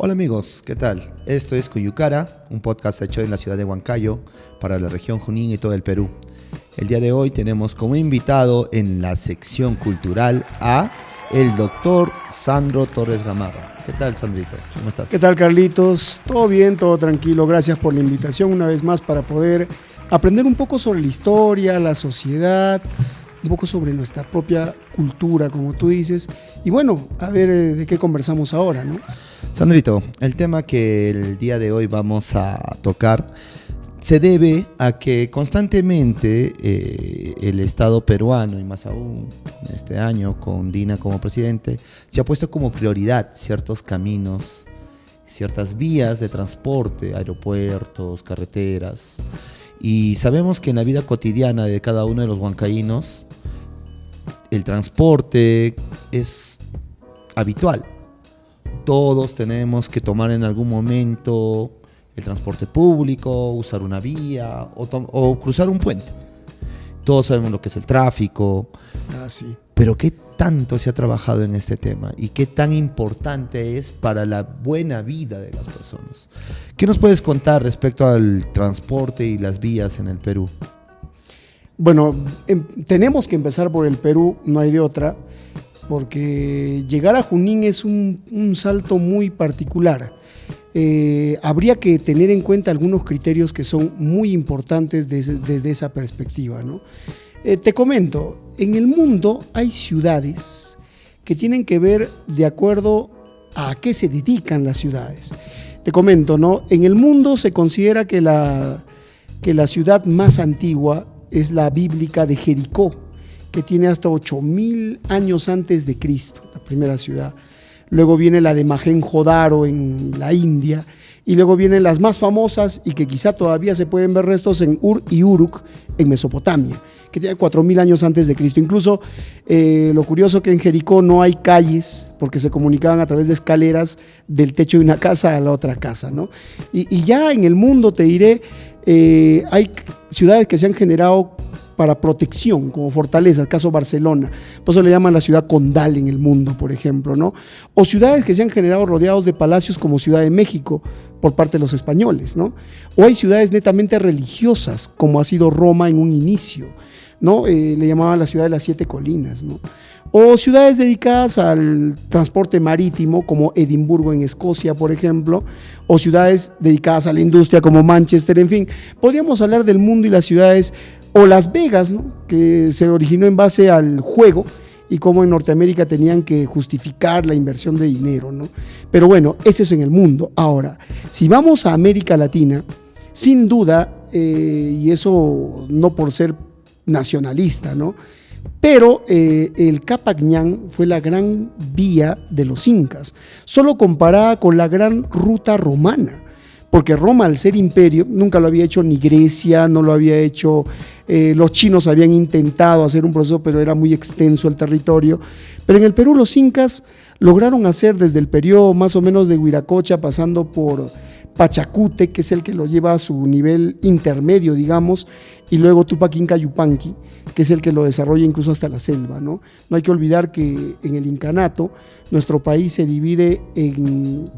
Hola amigos, ¿qué tal? Esto es Cuyucara, un podcast hecho en la ciudad de Huancayo para la región Junín y todo el Perú. El día de hoy tenemos como invitado en la sección cultural a el doctor Sandro Torres Gamarra. ¿Qué tal, Sandrito? ¿Cómo estás? ¿Qué tal, Carlitos? Todo bien, todo tranquilo. Gracias por la invitación una vez más para poder aprender un poco sobre la historia, la sociedad, un poco sobre nuestra propia cultura, como tú dices. Y bueno, a ver de qué conversamos ahora, ¿no? Sandrito, el tema que el día de hoy vamos a tocar se debe a que constantemente el Estado peruano, y más aún este año con Dina como presidente, se ha puesto como prioridad ciertos caminos, ciertas vías de transporte, aeropuertos, carreteras. Y sabemos que en la vida cotidiana de cada uno de los huancaínos, el transporte es habitual. Todos tenemos que tomar en algún momento el transporte público, usar una vía o cruzar un puente. Todos sabemos lo que es el tráfico. Sí. Pero ¿qué tanto se ha trabajado en este tema? ¿Y qué tan importante es para la buena vida de las personas? ¿Qué nos puedes contar respecto al transporte y las vías en el Perú? Bueno, tenemos que empezar por el Perú, no hay de otra, porque llegar a Junín es un salto muy particular. Habría que tener en cuenta algunos criterios que son muy importantes desde esa perspectiva, ¿no? Te comento, en el mundo hay ciudades que tienen que ver de acuerdo a qué se dedican las ciudades. Te comento, ¿no? En el mundo se considera que la ciudad más antigua es la bíblica de Jericó, que tiene hasta 8.000 años antes de Cristo, la primera ciudad. Luego viene la de Mohenjo-Daro en la India, y luego vienen las más famosas y que quizá todavía se pueden ver restos en Ur y Uruk, en Mesopotamia, que tiene 4.000 años antes de Cristo. Incluso lo curioso es que en Jericó no hay calles, porque se comunicaban a través de escaleras del techo de una casa a la otra casa, ¿no? Y ya en el mundo, te diré, hay ciudades que se han generado para protección, como fortaleza, el caso Barcelona, por eso le llaman la ciudad condal en el mundo, por ejemplo, ¿no? O ciudades que se han generado rodeados de palacios como Ciudad de México, por parte de los españoles, ¿no? O hay ciudades netamente religiosas, como ha sido Roma en un inicio, ¿no? Le llamaban la ciudad de las 7 colinas, ¿no? O ciudades dedicadas al transporte marítimo, como Edimburgo en Escocia, por ejemplo, o ciudades dedicadas a la industria, como Manchester, en fin. Podríamos hablar del mundo y las ciudades, o Las Vegas, ¿no? Que se originó en base al juego y cómo en Norteamérica tenían que justificar la inversión de dinero, ¿no? Pero bueno, eso es en el mundo. Ahora, si vamos a América Latina, sin duda, y eso no por ser nacionalista, ¿no? Pero el Capacñán fue la gran vía de los incas, solo comparada con la gran ruta romana, porque Roma, al ser imperio, nunca lo había hecho ni Grecia, no lo había hecho, los chinos habían intentado hacer un proceso, pero era muy extenso el territorio. Pero en el Perú los incas lograron hacer desde el periodo más o menos de Huiracocha, pasando por Pachacute, que es el que lo lleva a su nivel intermedio, digamos, y luego Tupac Inca Yupanqui, que es el que lo desarrolla incluso hasta la selva, ¿no? No hay que olvidar que en el incanato nuestro país se divide en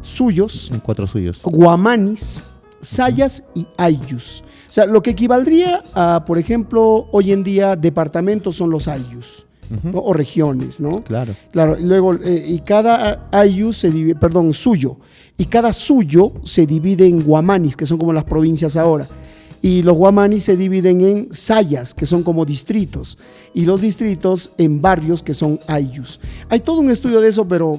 suyos, En 4 suyos. guamanis, sayas y ayllus. O sea, lo que equivaldría a, por ejemplo, hoy en día departamentos son los ayllus, ¿no? O regiones, ¿no? Claro. Claro, y luego, y cada ayllu se divide, suyo, y cada suyo se divide en guamanis, que son como las provincias ahora. Y los guamanis se dividen en sayas, que son como distritos, y los distritos en barrios, que son ayllus. Hay todo un estudio de eso, pero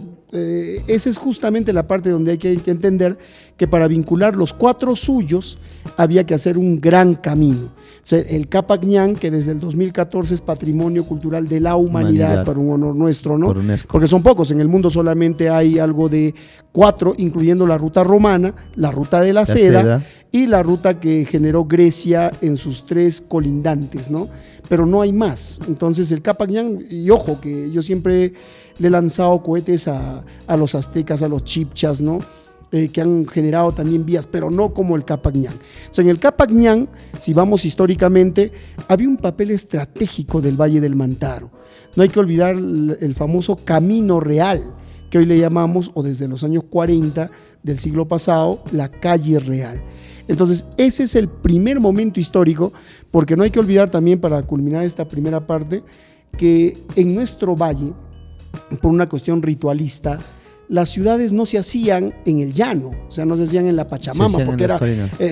esa es justamente la parte donde hay que entender que para vincular los 4 suyos había que hacer un gran camino. O sea, el Capacñán, que desde el 2014 es Patrimonio Cultural de la Humanidad, para un honor nuestro, ¿no? Por UNESCO. Porque son pocos, en el mundo solamente hay algo de 4, incluyendo la ruta romana, la ruta de la seda y la ruta que generó Grecia en sus 3 colindantes, ¿no? Pero no hay más. Entonces el Capacñán, y ojo, que yo siempre le he lanzado cohetes a los aztecas, a los chibchas, ¿no? Que han generado también vías, pero no como el Capacñán. O sea, en el Capacñán, si vamos históricamente, había un papel estratégico del Valle del Mantaro. No hay que olvidar el famoso Camino Real, que hoy le llamamos, o desde los años 40 del siglo pasado, la calle real. Entonces, ese es el primer momento histórico, porque no hay que olvidar también, para culminar esta primera parte, que en nuestro valle, por una cuestión ritualista, las ciudades no se hacían en el llano, o sea, no se hacían en la Pachamama, porque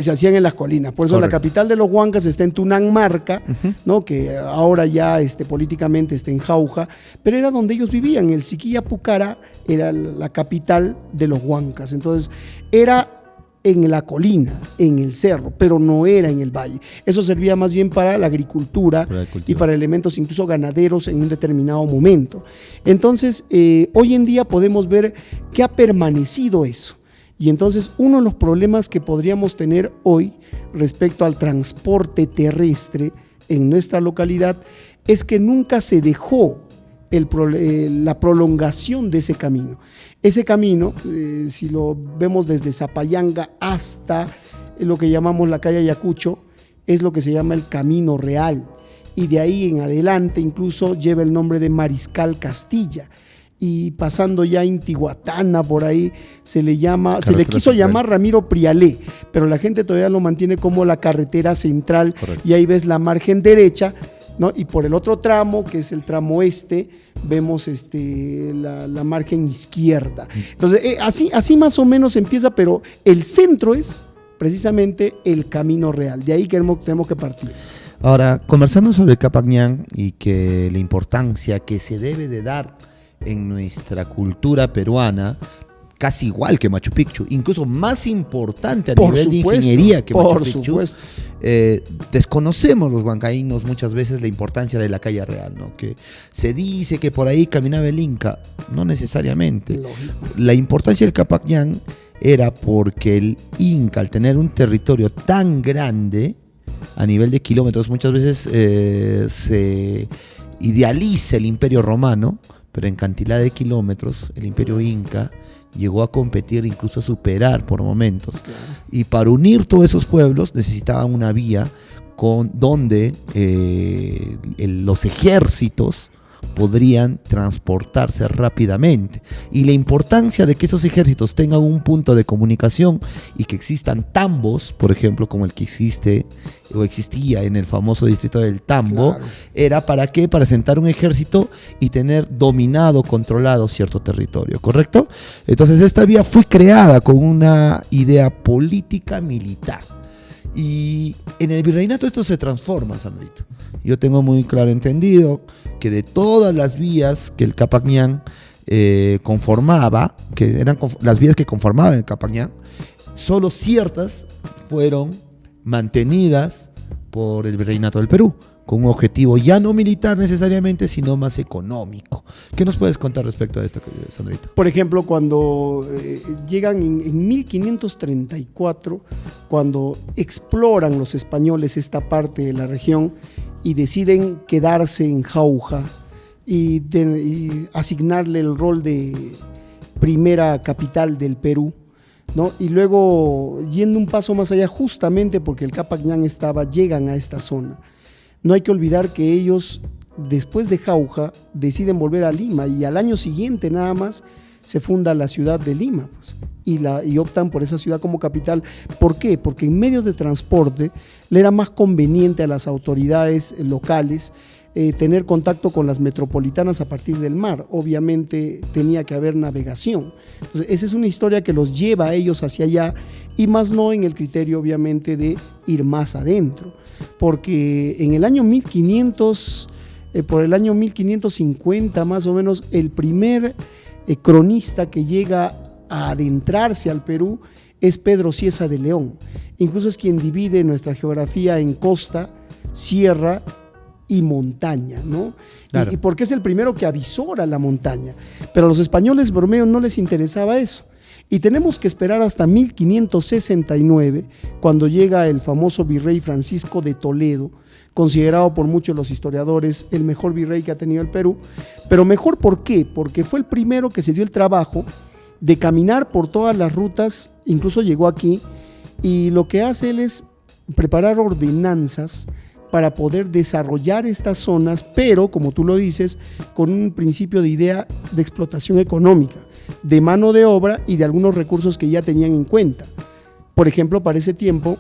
se hacían en las colinas. Por eso correcto, la capital de los Huancas está en Tunanmarca, ¿no? Que ahora ya políticamente está en Jauja, pero era donde ellos vivían. El Siquillapucara era la capital de los Huancas. Entonces, era en la colina, en el cerro, pero no era en el valle. Eso servía más bien para la agricultura y para elementos incluso ganaderos en un determinado momento. Entonces, hoy en día podemos ver que ha permanecido eso. Y entonces uno de los problemas que podríamos tener hoy respecto al transporte terrestre en nuestra localidad es que nunca se dejó la prolongación de ese camino. Ese camino, si lo vemos desde Zapayanga hasta lo que llamamos la calle Ayacucho, es lo que se llama el Camino Real, y de ahí en adelante incluso lleva el nombre de Mariscal Castilla, y pasando ya Intihuatana por ahí se le quiso llamar Ramiro Prialé, pero la gente todavía lo mantiene como la carretera central. Correcto. Y ahí ves la margen derecha, ¿no? Y por el otro tramo, que es el tramo vemos la margen izquierda. Entonces, así más o menos empieza, pero el centro es precisamente el Camino Real. De ahí tenemos que partir. Ahora, conversando sobre Capagnán y que la importancia que se debe de dar en nuestra cultura peruana, casi igual que Machu Picchu, incluso más importante a nivel de ingeniería que Machu Picchu. Desconocemos los huancaínos muchas veces la importancia de la calle real, ¿no? Que se dice que por ahí caminaba el Inca, no necesariamente. Lógico. La importancia del Capagnán era porque el Inca, al tener un territorio tan grande a nivel de kilómetros, muchas veces se idealiza el Imperio Romano, pero en cantidad de kilómetros el Imperio Inca llegó a competir, incluso a superar por momentos. Claro. Y para unir todos esos pueblos necesitaban una vía donde los ejércitos podrían transportarse rápidamente. Y la importancia de que esos ejércitos tengan un punto de comunicación y que existan tambos, por ejemplo, como el que existe o existía en el famoso distrito del Tambo, claro, era ¿para qué? Para sentar un ejército y tener dominado, controlado cierto territorio, ¿correcto? Entonces esta vía fue creada con una idea política militar. Y en el virreinato esto se transforma, Sandrito. Yo tengo muy claro entendido que de todas las vías que el Capagnán conformaba, que eran las vías que conformaban el Capagnán, solo ciertas fueron mantenidas por el virreinato del Perú, con un objetivo ya no militar necesariamente, sino más económico. ¿Qué nos puedes contar respecto a esto, Sandrito? Por ejemplo, cuando llegan en 1534, cuando exploran los españoles esta parte de la región y deciden quedarse en Jauja y asignarle el rol de primera capital del Perú, ¿no? Y luego, yendo un paso más allá, justamente porque el Capagnán llegan a esta zona. No hay que olvidar que ellos, después de Jauja, deciden volver a Lima, y al año siguiente nada más se funda la ciudad de Lima, pues, y optan por esa ciudad como capital. ¿Por qué? Porque en medios de transporte le era más conveniente a las autoridades locales tener contacto con las metropolitanas a partir del mar. Obviamente tenía que haber navegación. Entonces, esa es una historia que los lleva a ellos hacia allá, y más no en el criterio obviamente de ir más adentro, porque en el año 1500, por el año 1550 más o menos, el primer cronista que llega a adentrarse al Perú es Pedro Cieza de León. Incluso es quien divide nuestra geografía en costa, sierra y montaña, ¿no? Claro. Y porque es el primero que avisora la montaña. Pero a los españoles borromeos no les interesaba eso. Y tenemos que esperar hasta 1569, cuando llega el famoso virrey Francisco de Toledo, considerado por muchos los historiadores el mejor virrey que ha tenido el Perú. Pero mejor, ¿por qué? Porque fue el primero que se dio el trabajo de caminar por todas las rutas, incluso llegó aquí, y lo que hace él es preparar ordenanzas para poder desarrollar estas zonas, pero, como tú lo dices, con un principio de idea de explotación económica. de mano de obra y de algunos recursos que ya tenían en cuenta. Por ejemplo, para ese tiempo,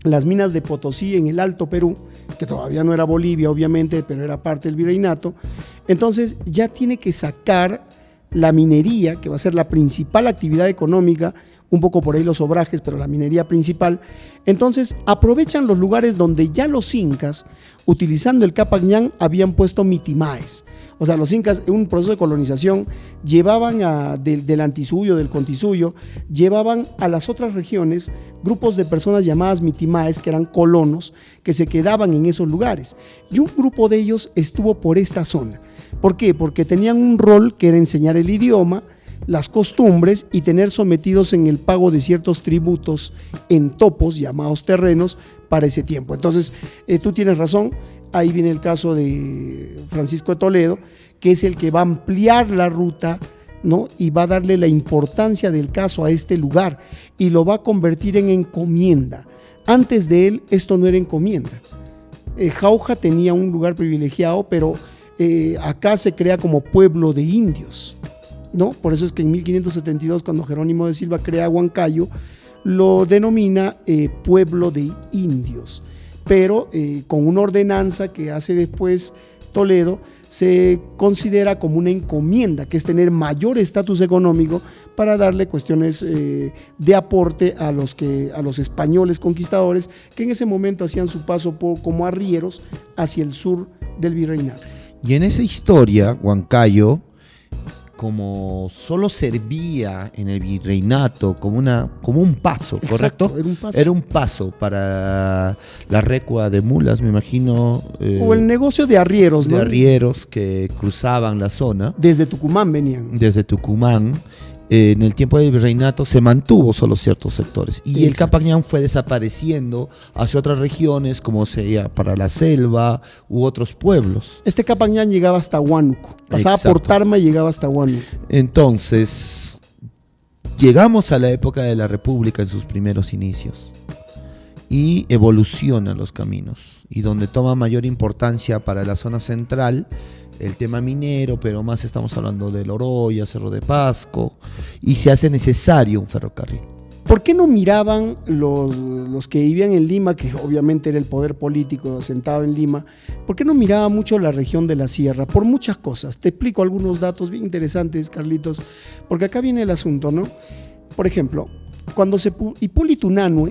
las minas de Potosí en el Alto Perú, que todavía no era Bolivia obviamente, pero era parte del virreinato, entonces ya tiene que sacar la minería, que va a ser la principal actividad económica, un poco por ahí los obrajes, pero la minería principal. Entonces aprovechan los lugares donde ya los incas, utilizando el Capañán, habían puesto mitimaes. O sea, los incas en un proceso de colonización llevaban del Antisuyo, del Contisuyo, llevaban a las otras regiones grupos de personas llamadas mitimaes, que eran colonos, que se quedaban en esos lugares. Y un grupo de ellos estuvo por esta zona. ¿Por qué? Porque tenían un rol que era enseñar el idioma, las costumbres y tener sometidos en el pago de ciertos tributos en topos llamados terrenos para ese tiempo. Entonces, tú tienes razón, ahí viene el caso de Francisco de Toledo, que es el que va a ampliar la ruta, ¿no? Y va a darle la importancia del caso a este lugar y lo va a convertir en encomienda. Antes de él, esto no era encomienda. Jauja tenía un lugar privilegiado, pero acá se crea como pueblo de indios, ¿no? Por eso es que en 1572, cuando Jerónimo de Silva crea Huancayo, lo denomina pueblo de indios, pero con una ordenanza que hace después Toledo, se considera como una encomienda, que es tener mayor estatus económico para darle cuestiones de aporte a los españoles conquistadores, que en ese momento hacían su paso como arrieros hacia el sur del virreinato. Y en esa historia, Huancayo, como solo servía en el virreinato como un paso, ¿correcto? Exacto, era un paso para la recua de mulas, me imagino. O el negocio de arrieros, de ¿no? arrieros que cruzaban la zona. Desde Tucumán venían. Desde Tucumán. En el tiempo del virreinato se mantuvo solo ciertos sectores y el Capañán fue desapareciendo hacia otras regiones, como sería para la selva u otros pueblos. Este Capañán llegaba hasta Huánuco, pasaba por Tarma y llegaba hasta Huánuco. Entonces, llegamos a la época de la República en sus primeros inicios y evolucionan los caminos, y donde toma mayor importancia para la zona central el tema minero, pero más estamos hablando de Loroya, Cerro de Pasco, y se hace necesario un ferrocarril. ¿Por qué no miraban los que vivían en Lima, que obviamente era el poder político asentado en Lima, por qué no miraba mucho la región de la sierra? Por muchas cosas. Te explico algunos datos bien interesantes, Carlitos, porque acá viene el asunto, ¿no? Por ejemplo, cuando Hipólito Unanue,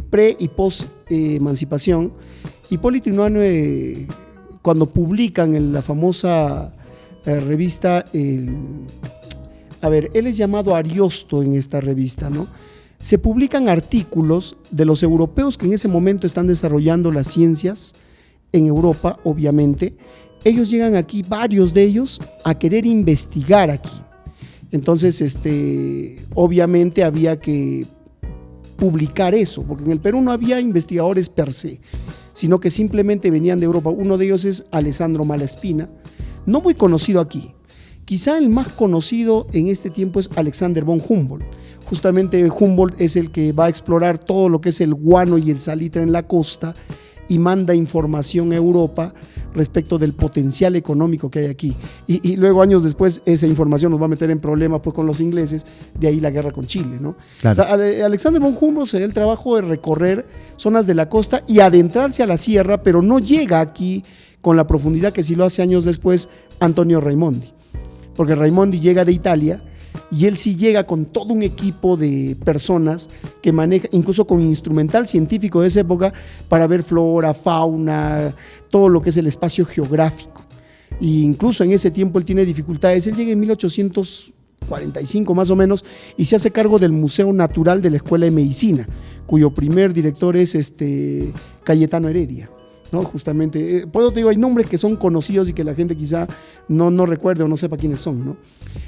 pre y post emancipación, Hipólito Unanue, cuando publican en la famosa revista, él es llamado Ariosto en esta revista, ¿no? Se publican artículos de los europeos que en ese momento están desarrollando las ciencias en Europa, obviamente. Ellos llegan aquí, varios de ellos, a querer investigar aquí. Entonces, obviamente había que publicar eso, porque en el Perú no había investigadores per se, sino que simplemente venían de Europa. Uno de ellos es Alessandro Malaspina, no muy conocido aquí. Quizá el más conocido en este tiempo es Alexander von Humboldt. Justamente Humboldt es el que va a explorar todo lo que es el guano y el salitre en la costa y manda información a Europa respecto del potencial económico que hay aquí. Y luego, años después, esa información nos va a meter en problemas pues, con los ingleses, de ahí la guerra con Chile, ¿no? Claro. O sea, Alexander von Humboldt se da el trabajo de recorrer zonas de la costa y adentrarse a la sierra, pero no llega aquí con la profundidad que sí lo hace años después Antonio Raimondi. Porque Raimondi llega de Italia y él sí llega con todo un equipo de personas que maneja, incluso con instrumental científico de esa época, para ver flora, fauna, todo lo que es el espacio geográfico. E incluso en ese tiempo él tiene dificultades. Él llega en 1845 más o menos y se hace cargo del Museo Natural de la Escuela de Medicina, cuyo primer director es Cayetano Heredia, ¿no? Justamente, por eso te digo, hay nombres que son conocidos y que la gente quizá no recuerde o no sepa quiénes son, ¿no?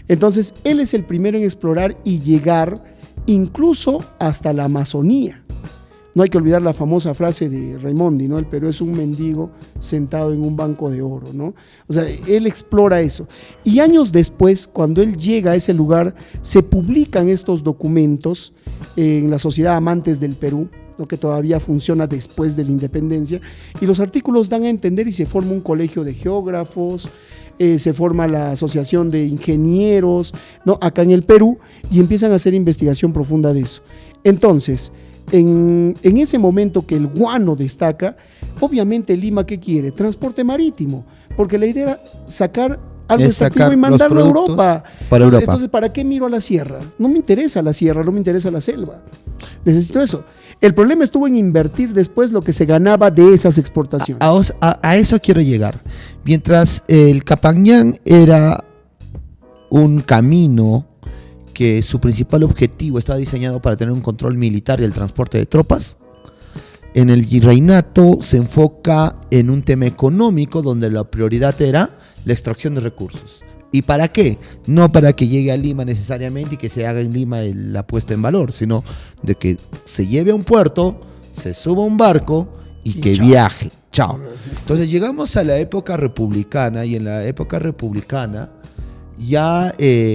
Entonces, él es el primero en explorar y llegar incluso hasta la Amazonía. No hay que olvidar la famosa frase de Raimondi, ¿no? El Perú es un mendigo sentado en un banco de oro, ¿no? O sea, él explora eso. Y años después, cuando él llega a ese lugar, se publican estos documentos en la Sociedad Amantes del Perú, lo que todavía funciona después de la independencia, y los artículos dan a entender y se forma un colegio de geógrafos, se forma la Asociación de Ingenieros, ¿no? Acá en el Perú, y empiezan a hacer investigación profunda de eso. Entonces, en ese momento que el guano destaca, obviamente Lima, ¿qué quiere? Transporte marítimo, porque la idea era sacar algo extractivo y mandarlo a Europa. Para Europa. Entonces, ¿para qué miro a la sierra? No me interesa la sierra, no me interesa la selva. Necesito eso. El problema estuvo en invertir después lo que se ganaba de esas exportaciones. A eso quiero llegar. Mientras el Capañán era un camino que su principal objetivo estaba diseñado para tener un control militar y el transporte de tropas, en el virreinato se enfoca en un tema económico donde la prioridad era la extracción de recursos. ¿Y para qué? No para que llegue a Lima necesariamente y que se haga en Lima la puesta en valor, sino de que se lleve a un puerto, se suba a un barco y que chao. Viaje. Chao. Entonces llegamos a la época republicana, y en la época republicana ya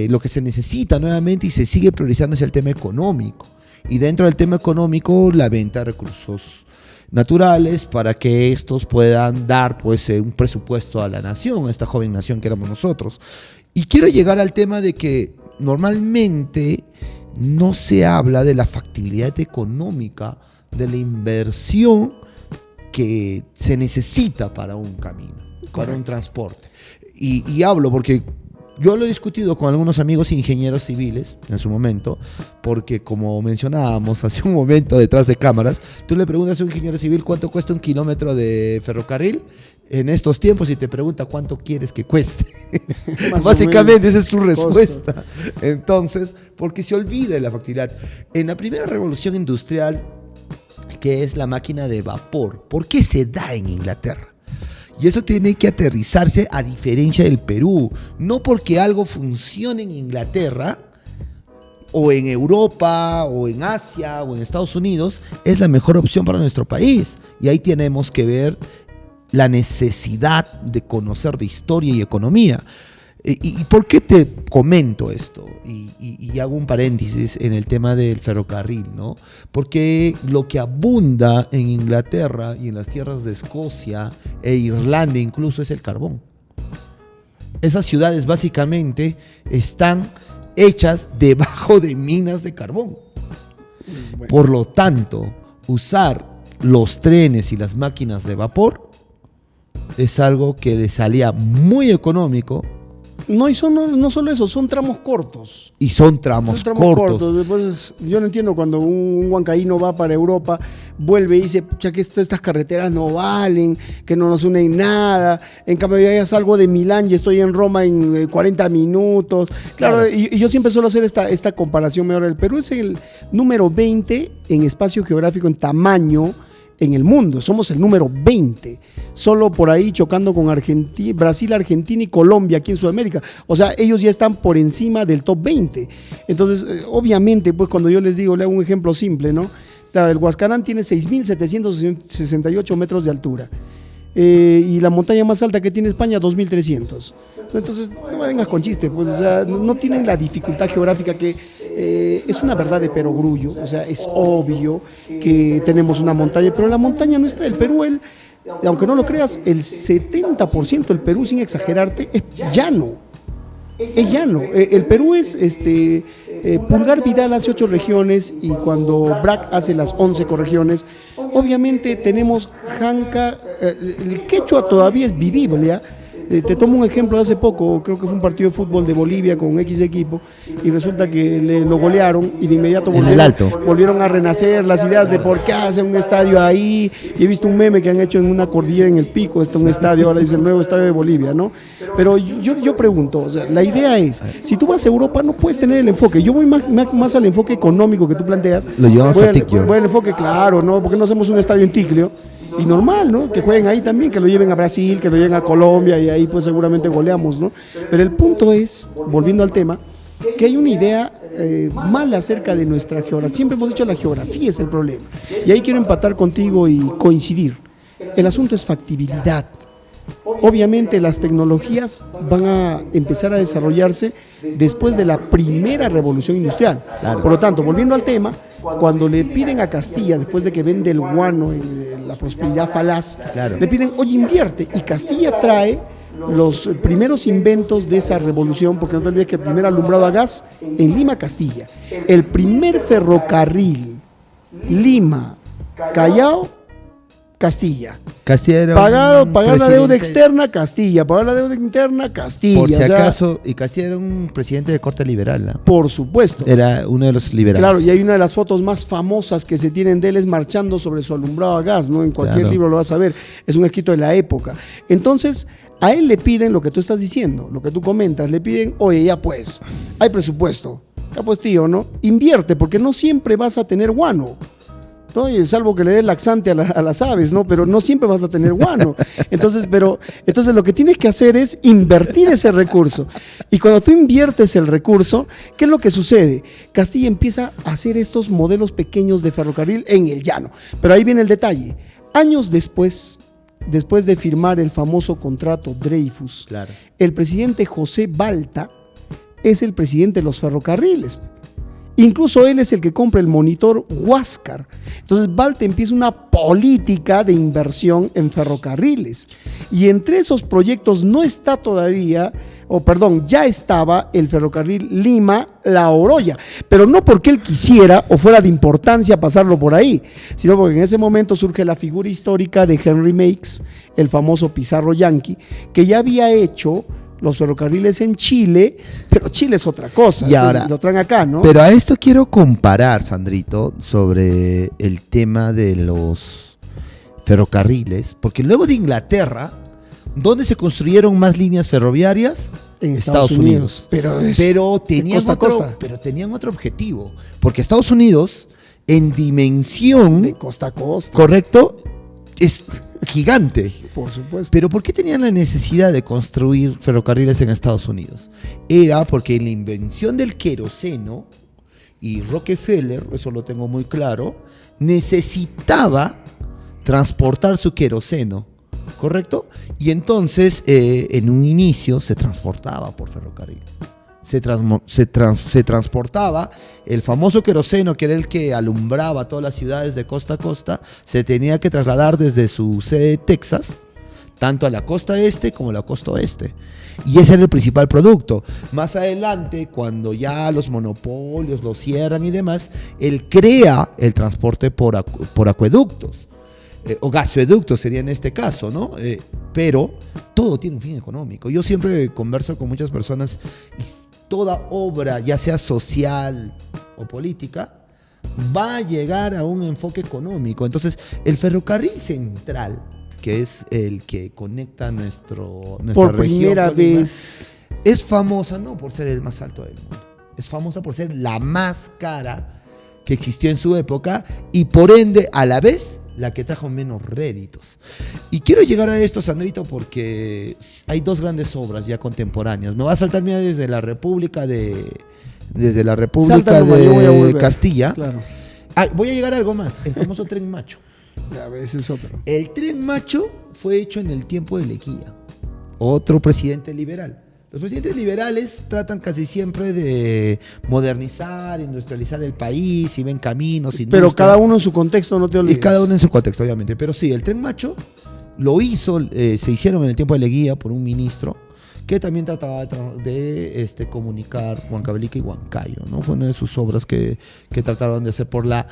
lo que se necesita nuevamente y se sigue priorizando es el tema económico. Y dentro del tema económico, la venta de recursos naturales para que estos puedan dar pues un presupuesto a la nación, a esta joven nación que éramos nosotros. Y quiero llegar al tema de que normalmente no se habla de la factibilidad económica de la inversión que se necesita para un camino, para un transporte. Y hablo porque yo lo he discutido con algunos amigos ingenieros civiles en su momento, porque como mencionábamos hace un momento detrás de cámaras, tú le preguntas a un ingeniero civil cuánto cuesta un kilómetro de ferrocarril en estos tiempos y te pregunta cuánto quieres que cueste. Básicamente esa es su respuesta. Entonces, porque se olvida de la factibilidad. En la primera revolución industrial, que es la máquina de vapor, ¿por qué se da en Inglaterra? Y eso tiene que aterrizarse a diferencia del Perú. No porque algo funcione en Inglaterra, o en Europa, o en Asia, o en Estados Unidos, es la mejor opción para nuestro país. Y ahí tenemos que ver la necesidad de conocer de historia y economía. ¿Y por qué te comento esto? Y hago un paréntesis en el tema del ferrocarril, ¿no? Porque lo que abunda en Inglaterra y en las tierras de Escocia e Irlanda incluso es el carbón. Esas ciudades básicamente están hechas debajo de minas de carbón. Bueno. Por lo tanto, usar los trenes y las máquinas de vapor es algo que les salía muy económico. No, y no solo eso, son tramos cortos. Y son tramos cortos. Después, yo no entiendo cuando un huancaíno va para Europa, vuelve y dice, pucha, que estas carreteras no valen, que no nos unen nada. En cambio, yo ya salgo de Milán y estoy en Roma en 40 minutos. Claro. Y yo siempre suelo hacer esta comparación mejor. El Perú es el número 20 en espacio geográfico, en tamaño, en el mundo. Somos el número 20, solo por ahí chocando con Argentina, Brasil, Argentina y Colombia aquí en Sudamérica. O sea, ellos ya están por encima del top 20. Entonces, obviamente, pues cuando yo les digo, le hago un ejemplo simple, ¿no? El Huascarán tiene 6.768 metros de altura. Y la montaña más alta que tiene España, 2.300. Entonces, no me vengas con chiste, pues, o sea, no tienen la dificultad geográfica que es una verdad de perogrullo. O sea, es obvio que tenemos una montaña, pero la montaña no está. El Perú, aunque no lo creas, el 70% del Perú, sin exagerarte, es llano. Es llano. El Perú es Pulgar Vidal hace 8 regiones y cuando BRAC hace las 11 corregiones, obviamente tenemos Janca, el quechua todavía es vivible, ¿ya? Te tomo un ejemplo de hace poco, creo que fue un partido de fútbol de Bolivia con X equipo y resulta que lo golearon y de inmediato volvieron a renacer las ideas de por qué hacen un estadio ahí. Y he visto un meme que han hecho en una cordillera en el pico, un estadio, ahora dice el nuevo estadio de Bolivia, ¿no? Pero yo pregunto, o sea, la idea es, si tú vas a Europa no puedes tener el enfoque, yo voy más al enfoque económico que tú planteas. Lo llevamos a Ticlio. Voy al enfoque, claro, ¿no? ¿Por qué no hacemos un estadio en Ticlio? Y normal, ¿no? Que jueguen ahí también, que lo lleven a Brasil, que lo lleven a Colombia y ahí pues seguramente goleamos, ¿no? Pero el punto es, volviendo al tema, que hay una idea mala acerca de nuestra geografía. Siempre hemos dicho la geografía es el problema. Y ahí quiero empatar contigo y coincidir. El asunto es factibilidad. Obviamente las tecnologías van a empezar a desarrollarse después de la primera revolución industrial. Claro. Por lo tanto, volviendo al tema, cuando le piden a Castilla, después de que vende el guano, la prosperidad falaz, claro, le piden, oye, invierte. Y Castilla trae los primeros inventos de esa revolución, porque no te olvides que el primer alumbrado a gas en Lima, Castilla. El primer ferrocarril, Lima, Callao, Castilla. Castilla era pagar la deuda externa, Castilla. Pagar la deuda interna, Castilla. Por si acaso, y Castilla era un presidente de corte liberal, ¿no? Por supuesto. Era uno de los liberales. Claro, y hay una de las fotos más famosas que se tienen de él es marchando sobre su alumbrado a gas, ¿no? En cualquier libro lo vas a ver. Es un escrito de la época. Entonces, a él le piden lo que tú estás diciendo, lo que tú comentas. Le piden, oye, ya pues, hay presupuesto. Ya pues, tío, ¿no? Invierte, porque no siempre vas a tener guano, ¿no? Y salvo que le des laxante a las aves, ¿no? Pero no siempre vas a tener guano. Entonces lo que tienes que hacer es invertir ese recurso. Y cuando tú inviertes el recurso, ¿qué es lo que sucede? Castilla empieza a hacer estos modelos pequeños de ferrocarril en el llano. Pero ahí viene el detalle. Años después de firmar el famoso contrato Dreyfus, claro, el presidente José Balta es el presidente de los ferrocarriles. Incluso él es el que compra el monitor Huáscar. Entonces Balta empieza una política de inversión en ferrocarriles. Y entre esos proyectos no está todavía, ya estaba el ferrocarril Lima-La Oroya. Pero no porque él quisiera o fuera de importancia pasarlo por ahí, sino porque en ese momento surge la figura histórica de Henry Meiggs, el famoso Pizarro Yanqui, que ya había hecho los ferrocarriles en Chile, pero Chile es otra cosa, y ahora lo traen acá, ¿no? Pero a esto quiero comparar, Sandrito, sobre el tema de los ferrocarriles, porque luego de Inglaterra, ¿dónde se construyeron más líneas ferroviarias? En Estados Unidos. Pero tenían otro objetivo, porque Estados Unidos, en dimensión de costa a costa, correcto, es gigante. Por supuesto. Pero ¿por qué tenían la necesidad de construir ferrocarriles en Estados Unidos? Era porque la invención del queroseno, y Rockefeller, eso lo tengo muy claro, necesitaba transportar su queroseno, ¿correcto? Y entonces, en un inicio, se transportaba por ferrocarril. Se transportaba el famoso queroseno, que era el que alumbraba todas las ciudades de costa a costa, se tenía que trasladar desde su sede de Texas, tanto a la costa este como a la costa oeste. Y ese era el principal producto. Más adelante, cuando ya los monopolios lo cierran y demás, él crea el transporte por acueductos. O gasoductos sería en este caso, ¿no? Pero todo tiene un fin económico. Yo siempre converso con muchas personas y toda obra, ya sea social o política, va a llegar a un enfoque económico. Entonces, el ferrocarril central, que es el que conecta nuestra por región primera Colima, vez, es famosa no por ser el más alto del mundo, es famosa por ser la más cara que existió en su época y por ende, a la vez, la que trajo menos réditos. Y quiero llegar a esto, Sandrito, porque hay dos grandes obras ya contemporáneas. Me va a saltar mira, desde la República de Castilla. Claro. Voy a llegar a algo más, el famoso Tren Macho. A veces otro. El Tren Macho fue hecho en el tiempo de Leguía, otro presidente liberal. Los presidentes liberales tratan casi siempre de modernizar, industrializar el país y ven caminos. Pero cada uno en su contexto, no te olvides. Y cada uno en su contexto, obviamente. Pero sí, el Tren Macho lo hizo, se hicieron en el tiempo de Leguía por un ministro que también trataba de comunicar Huancavelica y Huancayo, ¿no? Fue una de sus obras que trataron de hacer por la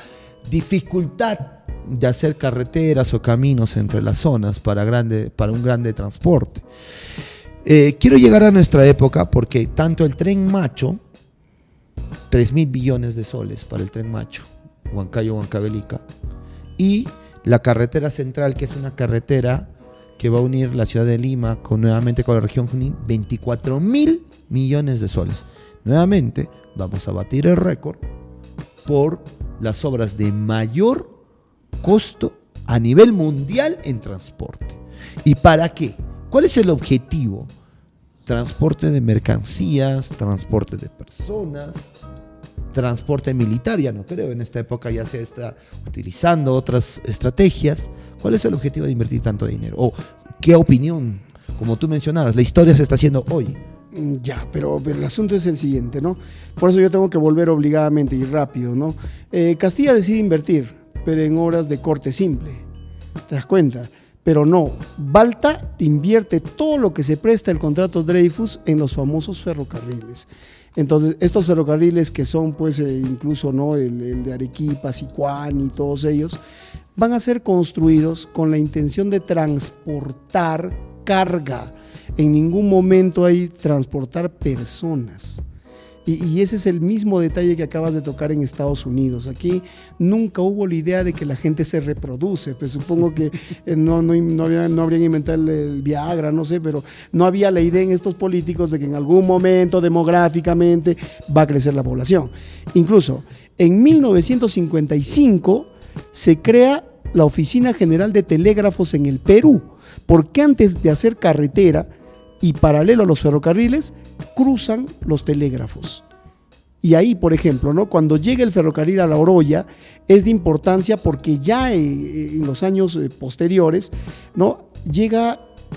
dificultad de hacer carreteras o caminos entre las zonas para un grande transporte. Quiero llegar a nuestra época porque tanto el Tren Macho, 3.000 billones de soles para el Tren Macho, Huancayo-Huancavelica, y la carretera central, que es una carretera que va a unir la ciudad de Lima nuevamente con la región Junín, 24.000 millones de soles. Nuevamente vamos a batir el récord por las obras de mayor costo a nivel mundial en transporte. ¿Y para qué? ¿Cuál es el objetivo? Transporte de mercancías, transporte de personas, transporte militar, ya no creo, en esta época ya se está utilizando otras estrategias. ¿Cuál es el objetivo de invertir tanto dinero? ¿O qué opinión? Como tú mencionabas, la historia se está haciendo hoy. Ya, pero el asunto es el siguiente, ¿no? Por eso yo tengo que volver obligadamente y rápido, ¿no? Castilla decide invertir, pero en obras de corte simple, ¿te das cuenta? Pero no, Balta invierte todo lo que se presta el contrato Dreyfus en los famosos ferrocarriles. Entonces, estos ferrocarriles que son, pues, incluso, ¿no?, el de Arequipa, Sicuán y todos ellos, van a ser construidos con la intención de transportar carga. En ningún momento hay transportar personas. Y ese es el mismo detalle que acabas de tocar en Estados Unidos. Aquí nunca hubo la idea de que la gente se reproduce. Pues supongo que no habrían inventado el Viagra, no sé, pero no había la idea en estos políticos de que en algún momento demográficamente va a crecer la población. Incluso en 1955 se crea la Oficina General de Telégrafos en el Perú, porque antes de hacer carretera y paralelo a los ferrocarriles, cruzan los telégrafos. Y ahí, por ejemplo, ¿no?, cuando llega el ferrocarril a La Oroya, es de importancia porque ya en los años posteriores, ¿no?,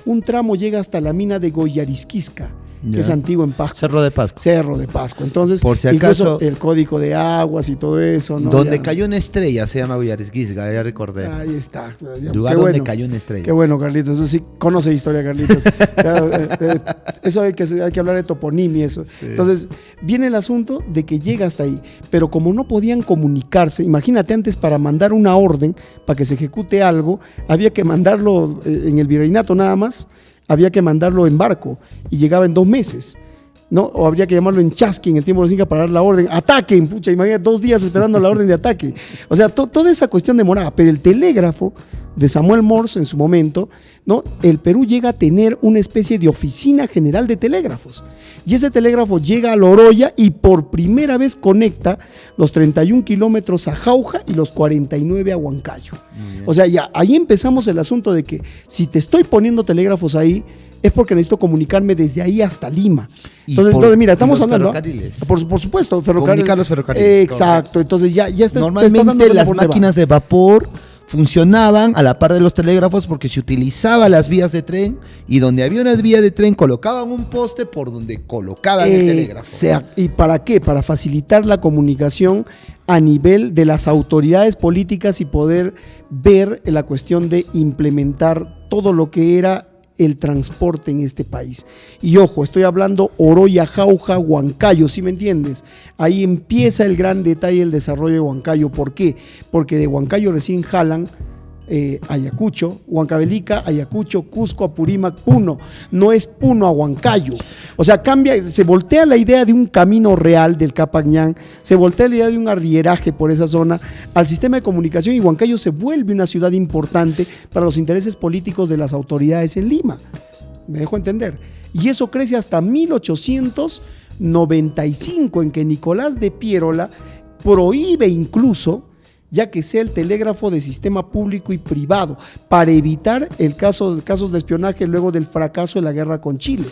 un tramo llega hasta la mina de Goyarisquisca, que es antiguo en Pascua. Cerro de Pascua. Cerro de Pascua. Entonces, por si acaso, el código de aguas y todo eso, ¿no? Donde cayó una estrella se llama Goyarisquisca, ya recordé. Ahí está. Lugar donde cayó una estrella. Qué bueno, Carlitos. Eso sí conoce historia, Carlitos. Eso hay que hablar de toponimia, eso. Sí. Entonces, viene el asunto de que llega hasta ahí. Pero como no podían comunicarse, imagínate, antes para mandar una orden, para que se ejecute algo, había que mandarlo en el virreinato nada más. Había que mandarlo en barco y llegaba en 2 meses, ¿no? O habría que llamarlo en chasqui en el tiempo de los incas para dar la orden, ataquen, pucha, imagínate 2 días esperando la orden de ataque. O sea, toda esa cuestión demoraba, pero el telégrafo de Samuel Morse en su momento, ¿no?, el Perú llega a tener una especie de oficina general de telégrafos. Y ese telégrafo llega a La Oroya y por primera vez conecta los 31 kilómetros a Jauja y los 49 a Huancayo. O sea, ya ahí empezamos el asunto de que si te estoy poniendo telégrafos ahí, es porque necesito comunicarme desde ahí hasta Lima. Entonces mira, estamos hablando. Por supuesto, comunicar los ferrocarriles. Exacto, entonces ya está. Normalmente las máquinas de vapor funcionaban a la par de los telégrafos porque se utilizaba las vías de tren y donde había una vía de tren colocaban un poste por donde colocaban el telégrafo. ¿Y para qué? Para facilitar la comunicación a nivel de las autoridades políticas y poder ver la cuestión de implementar todo lo que era el transporte en este país. Y ojo, estoy hablando Oroya, Jauja, Huancayo, ¿sí me entiendes? Ahí empieza el gran detalle del desarrollo de Huancayo. ¿Por qué? Porque de Huancayo recién jalan Ayacucho, Huancavelica, Ayacucho, Cusco, Apurímac, Puno. No es Puno a Huancayo. O sea, se voltea la idea de un camino real del Capañán, se voltea la idea de un arrieraje por esa zona al sistema de comunicación y Huancayo se vuelve una ciudad importante para los intereses políticos de las autoridades en Lima. ¿Me dejo entender? Y eso crece hasta 1895, en que Nicolás de Piérola prohíbe incluso ya que sea el telégrafo de sistema público y privado, para evitar casos de espionaje luego del fracaso de la guerra con Chile.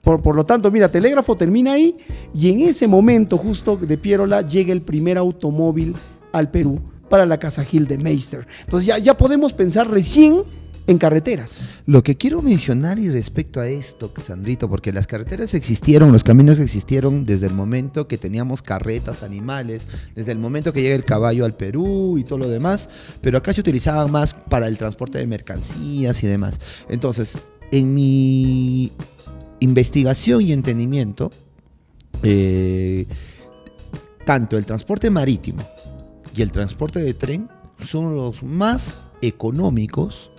Por lo tanto, mira, telégrafo termina ahí y en ese momento justo de Piérola llega el primer automóvil al Perú para la Casa Gil de Meister. Entonces ya podemos pensar recién en carreteras. Lo que quiero mencionar y respecto a esto, Sandrito, porque las carreteras existieron, los caminos existieron desde el momento que teníamos carretas, animales, desde el momento que llega el caballo al Perú y todo lo demás, pero acá se utilizaban más para el transporte de mercancías y demás. Entonces, en mi investigación y entendimiento, tanto el transporte marítimo y el transporte de tren son los más económicos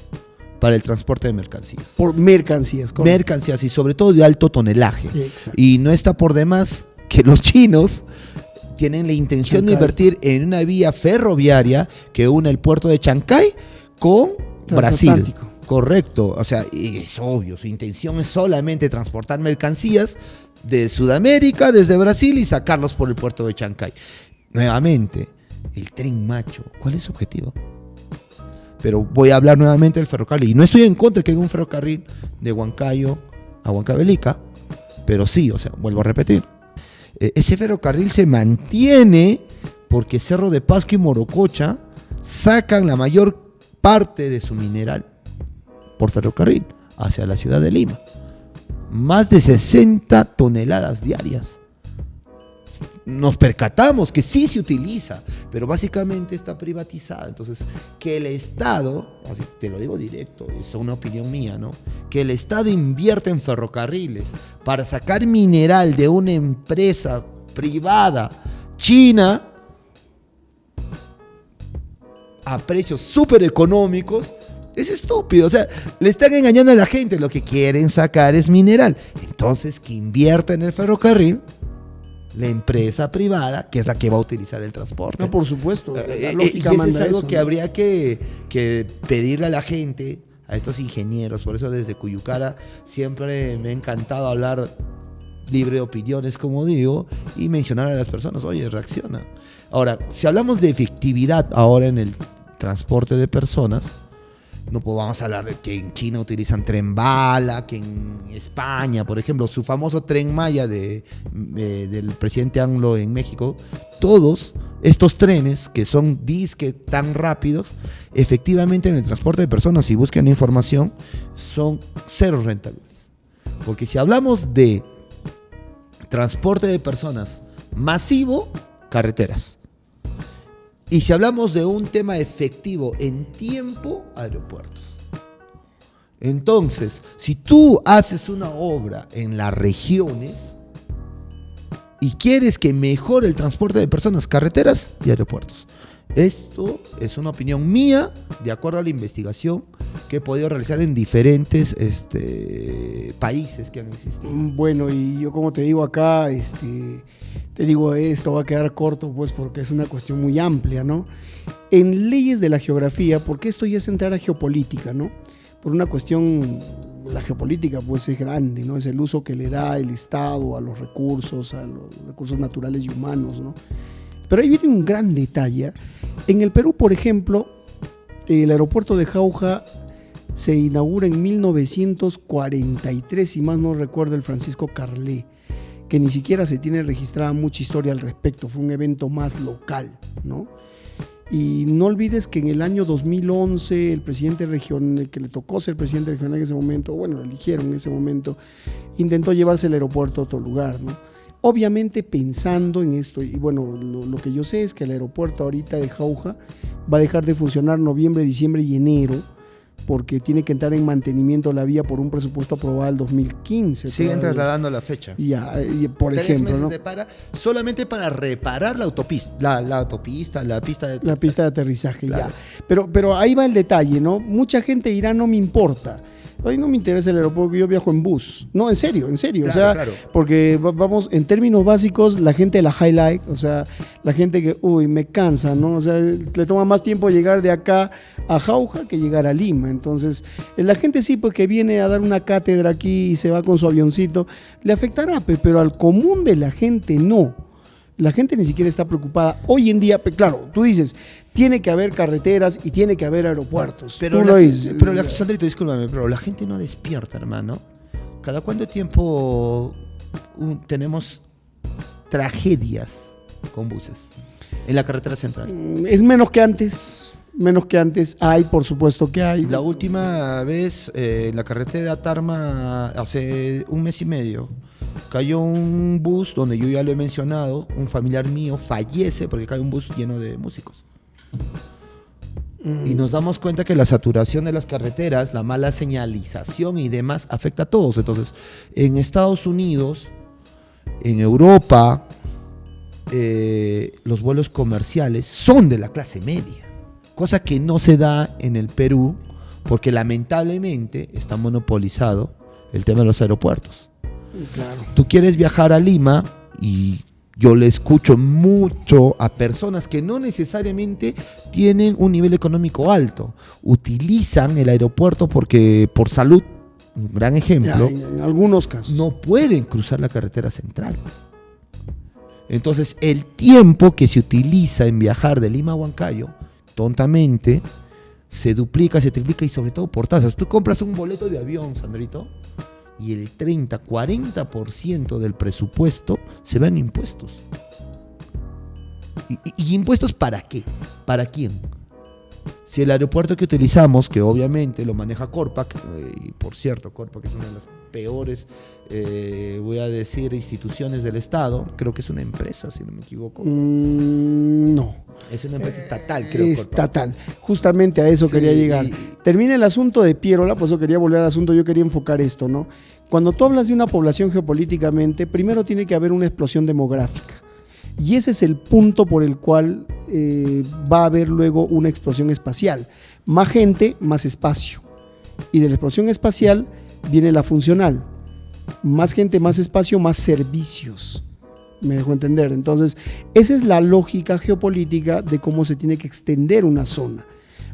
para el transporte de mercancías. Por mercancías, correcto. Mercancías y sobre todo de alto tonelaje. Exacto. Y no está por demás que los chinos tienen la intención de invertir en una vía ferroviaria que une el puerto de Chancay con Brasil. Correcto, o sea, es obvio, su intención es solamente transportar mercancías de Sudamérica, desde Brasil y sacarlos por el puerto de Chancay. Nuevamente, el Tren Macho, ¿cuál es su objetivo? Pero voy a hablar nuevamente del ferrocarril. Y no estoy en contra de que haya un ferrocarril de Huancayo a Huancavelica, pero sí, o sea, vuelvo a repetir. Ese ferrocarril se mantiene porque Cerro de Pascua y Morococha sacan la mayor parte de su mineral por ferrocarril hacia la ciudad de Lima. Más de 60 toneladas diarias nos percatamos que sí se utiliza, pero básicamente está privatizada. Entonces, que el Estado, así te lo digo directo, es una opinión mía, ¿no? Que el Estado invierta en ferrocarriles para sacar mineral de una empresa privada china a precios súper económicos, es estúpido. O sea, le están engañando a la gente. Lo que quieren sacar es mineral. Entonces, que invierta en el ferrocarril la empresa privada, que es la que va a utilizar el transporte. No, por supuesto. La Y lógica eso manda es algo eso, que ¿no? habría que pedirle a la gente, a estos ingenieros. Por eso desde Cuyucara siempre me ha encantado hablar libre de opiniones, como digo, y mencionar a las personas, oye, reacciona. Ahora, si hablamos de efectividad ahora en el transporte de personas, no podemos hablar de que en China utilizan tren bala, que en España, por ejemplo, su famoso tren Maya del presidente AMLO en México, todos estos trenes que son disque tan rápidos, efectivamente en el transporte de personas, si buscan información, son cero rentables. Porque si hablamos de transporte de personas masivo, carreteras. Y si hablamos de un tema efectivo en tiempo, aeropuertos. Entonces, si tú haces una obra en las regiones y quieres que mejore el transporte de personas, carreteras y aeropuertos. Esto es una opinión mía, de acuerdo a la investigación que he podido realizar en diferentes países que han existido. Bueno, y yo como te digo acá, te digo, esto va a quedar corto, pues porque es una cuestión muy amplia, ¿no? En leyes de la geografía, porque esto ya es entrar a geopolítica, ¿no? Por una cuestión, la geopolítica pues es grande, ¿no? Es el uso que le da el Estado a los recursos naturales y humanos, ¿no? Pero ahí viene un gran detalle. En el Perú, por ejemplo, el aeropuerto de Jauja se inaugura en 1943, si más no recuerdo, el Francisco Carlé, que ni siquiera se tiene registrada mucha historia al respecto, fue un evento más local, ¿no? Y no olvides que en el año 2011 el presidente regional, que le tocó ser presidente regional en ese momento, bueno, lo eligieron en ese momento, intentó llevarse el aeropuerto a otro lugar, ¿no? Obviamente pensando en esto, y bueno, lo que yo sé es que el aeropuerto ahorita de Jauja va a dejar de funcionar noviembre, diciembre y enero, porque tiene que entrar en mantenimiento la vía por un presupuesto aprobado en 2015. Siguen trasladando la fecha. Ya, por 3 ejemplo, meses ¿no? de para, solamente para reparar la autopista, la pista de La pista de aterrizaje, claro. Ya. Pero ahí va el detalle, ¿no? Mucha gente dirá, no me importa. A mí no me interesa el aeropuerto, yo viajo en bus. No, en serio. Claro, o sea, claro. porque vamos, en términos básicos, la gente de la highlight, o sea, la gente que, me cansa, ¿no? O sea, le toma más tiempo llegar de acá a Jauja que llegar a Lima. Entonces, la gente sí, pues que viene a dar una cátedra aquí y se va con su avioncito, le afectará, pero al común de la gente no. La gente ni siquiera está preocupada. Hoy en día, claro, tú dices, tiene que haber carreteras y tiene que haber aeropuertos. Pero, Sandrito, discúlpame, pero la gente no despierta, hermano. ¿Cada cuánto tiempo tenemos tragedias con buses en la carretera central? Es menos que antes. Hay, por supuesto que hay. La última vez en la carretera Tarma, hace un mes y medio, cayó un bus donde yo ya lo he mencionado, un familiar mío fallece porque cae un bus lleno de músicos. Y nos damos cuenta que la saturación de las carreteras, la mala señalización y demás afecta a todos. Entonces, en Estados Unidos, en Europa, los vuelos comerciales son de la clase media, cosa que no se da en el Perú porque lamentablemente está monopolizado el tema de los aeropuertos. Claro. Tú quieres viajar a Lima y yo le escucho mucho a personas que no necesariamente tienen un nivel económico alto. Utilizan el aeropuerto porque por salud, un gran ejemplo, Ya, en algunos casos. no pueden cruzar la carretera central. Entonces, el tiempo que se utiliza en viajar de Lima a Huancayo, tontamente, se duplica, se triplica y sobre todo por tasas. Tú compras un boleto de avión, Sandrito, y el 30-40% del presupuesto se va en impuestos. ¿Y impuestos para qué? ¿Para quién? Si el aeropuerto que utilizamos, que obviamente lo maneja Corpac, y por cierto, Corpac es una de las peores, voy a decir, instituciones del Estado, creo que es una empresa, si no me equivoco. No. Es una empresa estatal, creo. Estatal. Justamente a eso quería llegar. Termina el asunto de Pierola, por eso quería volver al asunto, yo quería enfocar esto, ¿no? Cuando tú hablas de una población geopolíticamente, primero tiene que haber una explosión demográfica. Y ese es el punto por el cual va a haber luego una explosión espacial. Más gente, más espacio. Y de la explosión espacial viene la funcional. Más gente, más espacio, más servicios. Me dejo entender. Entonces, esa es la lógica geopolítica de cómo se tiene que extender una zona.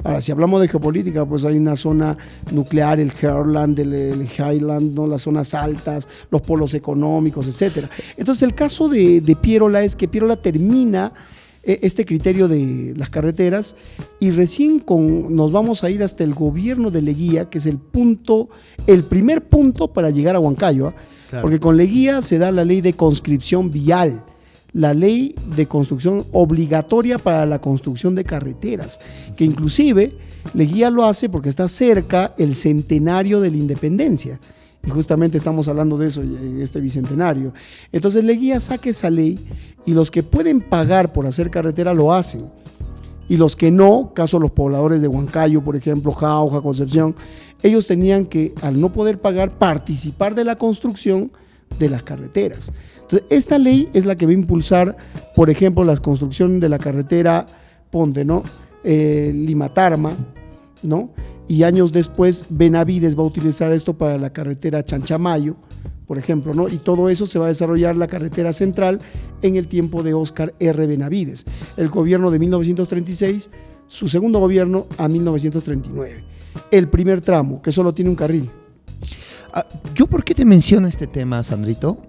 Ahora, si hablamos de geopolítica, pues hay una zona nuclear, el Heartland, el Highland, ¿no? Las zonas altas, los polos económicos, etc. Entonces, el caso de Pierola es que Pierola termina este criterio de las carreteras y recién nos vamos a ir hasta el gobierno de Leguía, que es el primer punto para llegar a Huancayo, ¿eh? Claro. Porque con Leguía se da la ley de conscripción vial, la ley de construcción obligatoria para la construcción de carreteras, que inclusive Leguía lo hace porque está cerca el centenario de la independencia. Y justamente estamos hablando de eso en este bicentenario. Entonces Leguía saca esa ley y los que pueden pagar por hacer carretera lo hacen. Y los que no, caso los pobladores de Huancayo, por ejemplo, Jauja, Concepción, ellos tenían que, al no poder pagar, participar de la construcción de las carreteras. Entonces, esta ley es la que va a impulsar, por ejemplo, la construcción de la carretera, ponte, ¿no? Lima-Tarma, ¿no? Y años después, Benavides va a utilizar esto para la carretera Chanchamayo, por ejemplo, ¿no? Y todo eso se va a desarrollar la carretera central en el tiempo de Óscar R. Benavides, el gobierno de 1936, su segundo gobierno a 1939. El primer tramo, que solo tiene un carril. ¿Yo por qué te menciono este tema, Sandrito?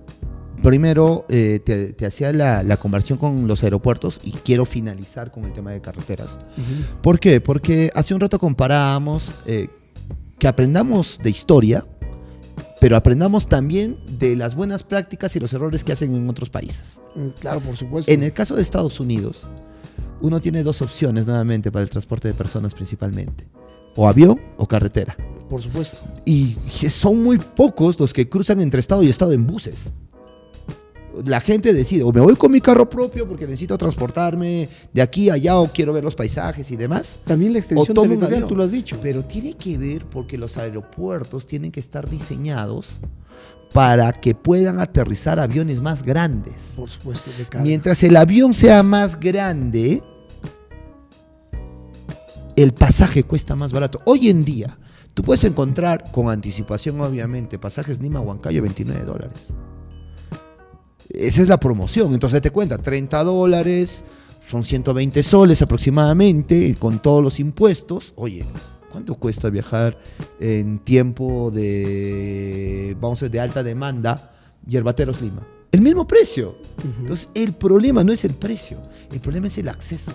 Primero, te hacía la conversión con los aeropuertos y quiero finalizar con el tema de carreteras. Uh-huh. ¿Por qué? Porque hace un rato comparábamos que aprendamos de historia, pero aprendamos también de las buenas prácticas y los errores que hacen en otros países. Claro, por supuesto. En el caso de Estados Unidos, uno tiene dos opciones nuevamente para el transporte de personas principalmente. O avión o carretera. Por supuesto. Y son muy pocos los que cruzan entre estado y estado en buses. La gente decide, o me voy con mi carro propio porque necesito transportarme de aquí a allá o quiero ver los paisajes y demás. También la extensión territorial, tú lo has dicho. Pero tiene que ver porque los aeropuertos tienen que estar diseñados para que puedan aterrizar aviones más grandes. Por supuesto, de carga. Mientras el avión sea más grande, el pasaje cuesta más barato. Hoy en día, tú puedes encontrar con anticipación, obviamente, pasajes Lima-Huancayo $29. Esa es la promoción. Entonces te cuenta, $30, son 120 soles aproximadamente, con todos los impuestos. Oye, ¿cuánto cuesta viajar en tiempo de, vamos a decir, de alta demanda, Yerbateros Lima? El mismo precio. Uh-huh. Entonces, el problema no es el precio, el problema es el acceso.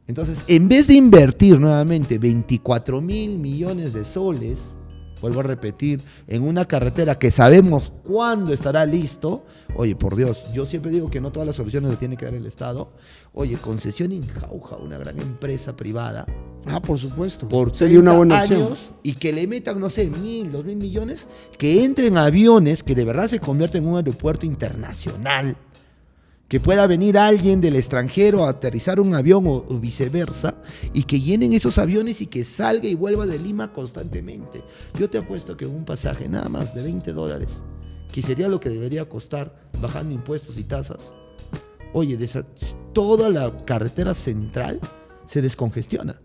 Entonces, en vez de invertir nuevamente 24,000 millones de soles, vuelvo a repetir, en una carretera que sabemos cuándo estará listo, oye, por Dios, yo siempre digo que no todas las soluciones las tiene que dar el Estado. Oye, concesión en Jauja, una gran empresa privada. Por supuesto. Por sería una buena años opción. Y que le metan, no sé, 1,000, 2,000 millones, que entren aviones que de verdad se convierten en un aeropuerto internacional. Que pueda venir alguien del extranjero a aterrizar un avión o viceversa, y que llenen esos aviones y que salga y vuelva de Lima constantemente. Yo te apuesto que un pasaje nada más de $20, que sería lo que debería costar bajando impuestos y tasas, oye, toda la carretera central se descongestiona.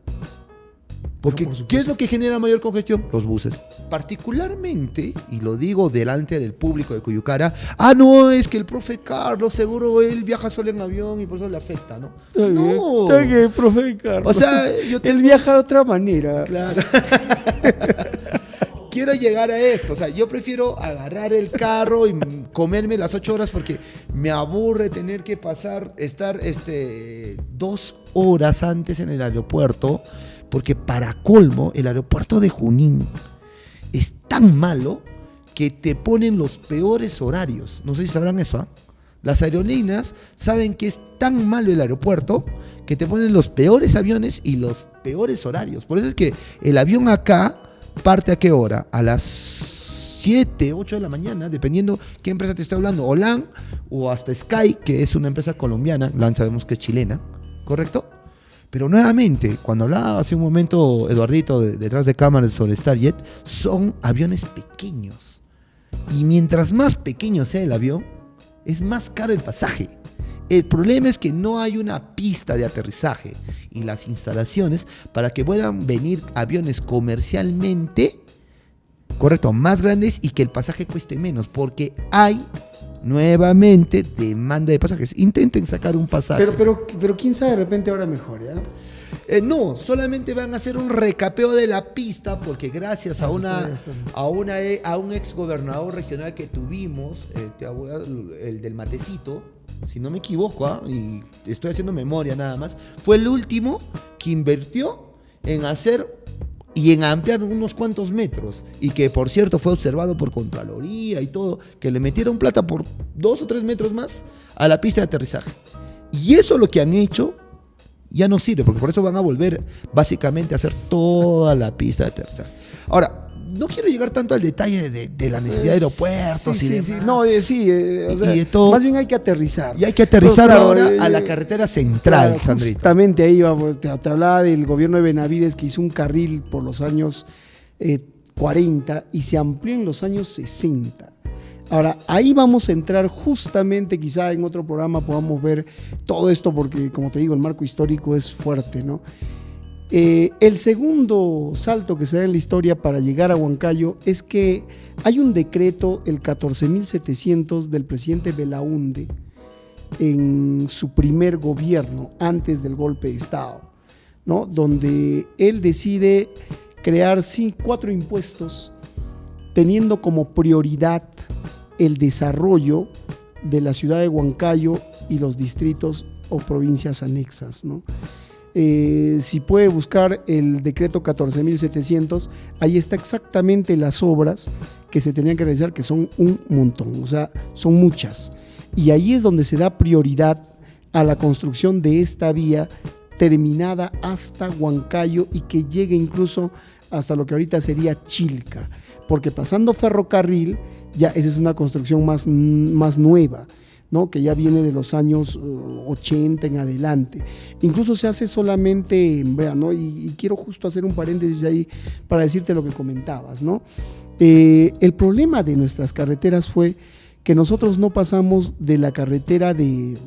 Porque, ¿qué es lo que genera mayor congestión? Los buses. Particularmente, y lo digo delante del público de Cuyucara, no, es que el profe Carlos, seguro él viaja solo en avión y por eso le afecta, ¿no? Está bien, profe Carlos. O sea, él viaja de otra manera. Claro. Quiero llegar a esto, o sea, yo prefiero agarrar el carro y comerme las 8 horas porque me aburre tener que estar 2 horas antes en el aeropuerto. Porque para colmo, el aeropuerto de Junín es tan malo que te ponen los peores horarios. No sé si sabrán eso, ¿eh? Las aerolíneas saben que es tan malo el aeropuerto que te ponen los peores aviones y los peores horarios. Por eso es que el avión acá parte ¿a qué hora? A las 7, 8 de la mañana, dependiendo qué empresa te esté hablando. O LAN o hasta Sky, que es una empresa colombiana. LAN sabemos que es chilena, ¿correcto? Pero nuevamente, cuando hablaba hace un momento Eduardito detrás de cámaras sobre Starjet, son aviones pequeños. Y mientras más pequeño sea el avión, es más caro el pasaje. El problema es que no hay una pista de aterrizaje y las instalaciones para que puedan venir aviones comercialmente, correcto, más grandes y que el pasaje cueste menos, porque hay nuevamente demanda de pasajes. Intenten sacar un pasaje. Pero quién sabe, de repente ahora mejor, ¿ya? No, solamente van a hacer un recapeo de la pista porque gracias a un ex gobernador regional que tuvimos, el del Matecito, si no me equivoco, y estoy haciendo memoria nada más, fue el último que invirtió en hacer y en ampliar unos cuantos metros, y que por cierto fue observado por Contraloría y todo, que le metieron plata por 2 o 3 metros más a la pista de aterrizaje. Y eso lo que han hecho ya no sirve, porque por eso van a volver básicamente a hacer toda la pista de aterrizaje. Ahora, no quiero llegar tanto al detalle de la necesidad de aeropuertos y demás. O sea, y de todo. Más bien hay que aterrizar. Y hay que aterrizar Claro, ahora a la carretera central, claro, Sandrita. justamente ahí vamos, te hablaba del gobierno de Benavides que hizo un carril por los años 40 y se amplió en los años 60. Ahora, ahí vamos a entrar justamente, quizá en otro programa podamos ver todo esto porque, como te digo, el marco histórico es fuerte, ¿no? El segundo salto que se da en la historia para llegar a Huancayo es que hay un decreto, el 14.700 del presidente Belaúnde, en su primer gobierno, antes del golpe de Estado, ¿no? Donde él decide crear 4 impuestos, teniendo como prioridad el desarrollo de la ciudad de Huancayo y los distritos o provincias anexas, ¿no? Si puede buscar el decreto 14.700, ahí está exactamente las obras que se tenían que realizar, que son un montón, o sea, son muchas. Y ahí es donde se da prioridad a la construcción de esta vía terminada hasta Huancayo y que llegue incluso hasta lo que ahorita sería Chilca, porque pasando ferrocarril, ya esa es una construcción más nueva, ¿no? Que ya viene de los años 80 en adelante. Incluso se hace solamente en Brea, ¿no? Y quiero justo hacer un paréntesis ahí para decirte lo que comentabas, ¿no? El problema de nuestras carreteras fue que nosotros no pasamos de la carretera de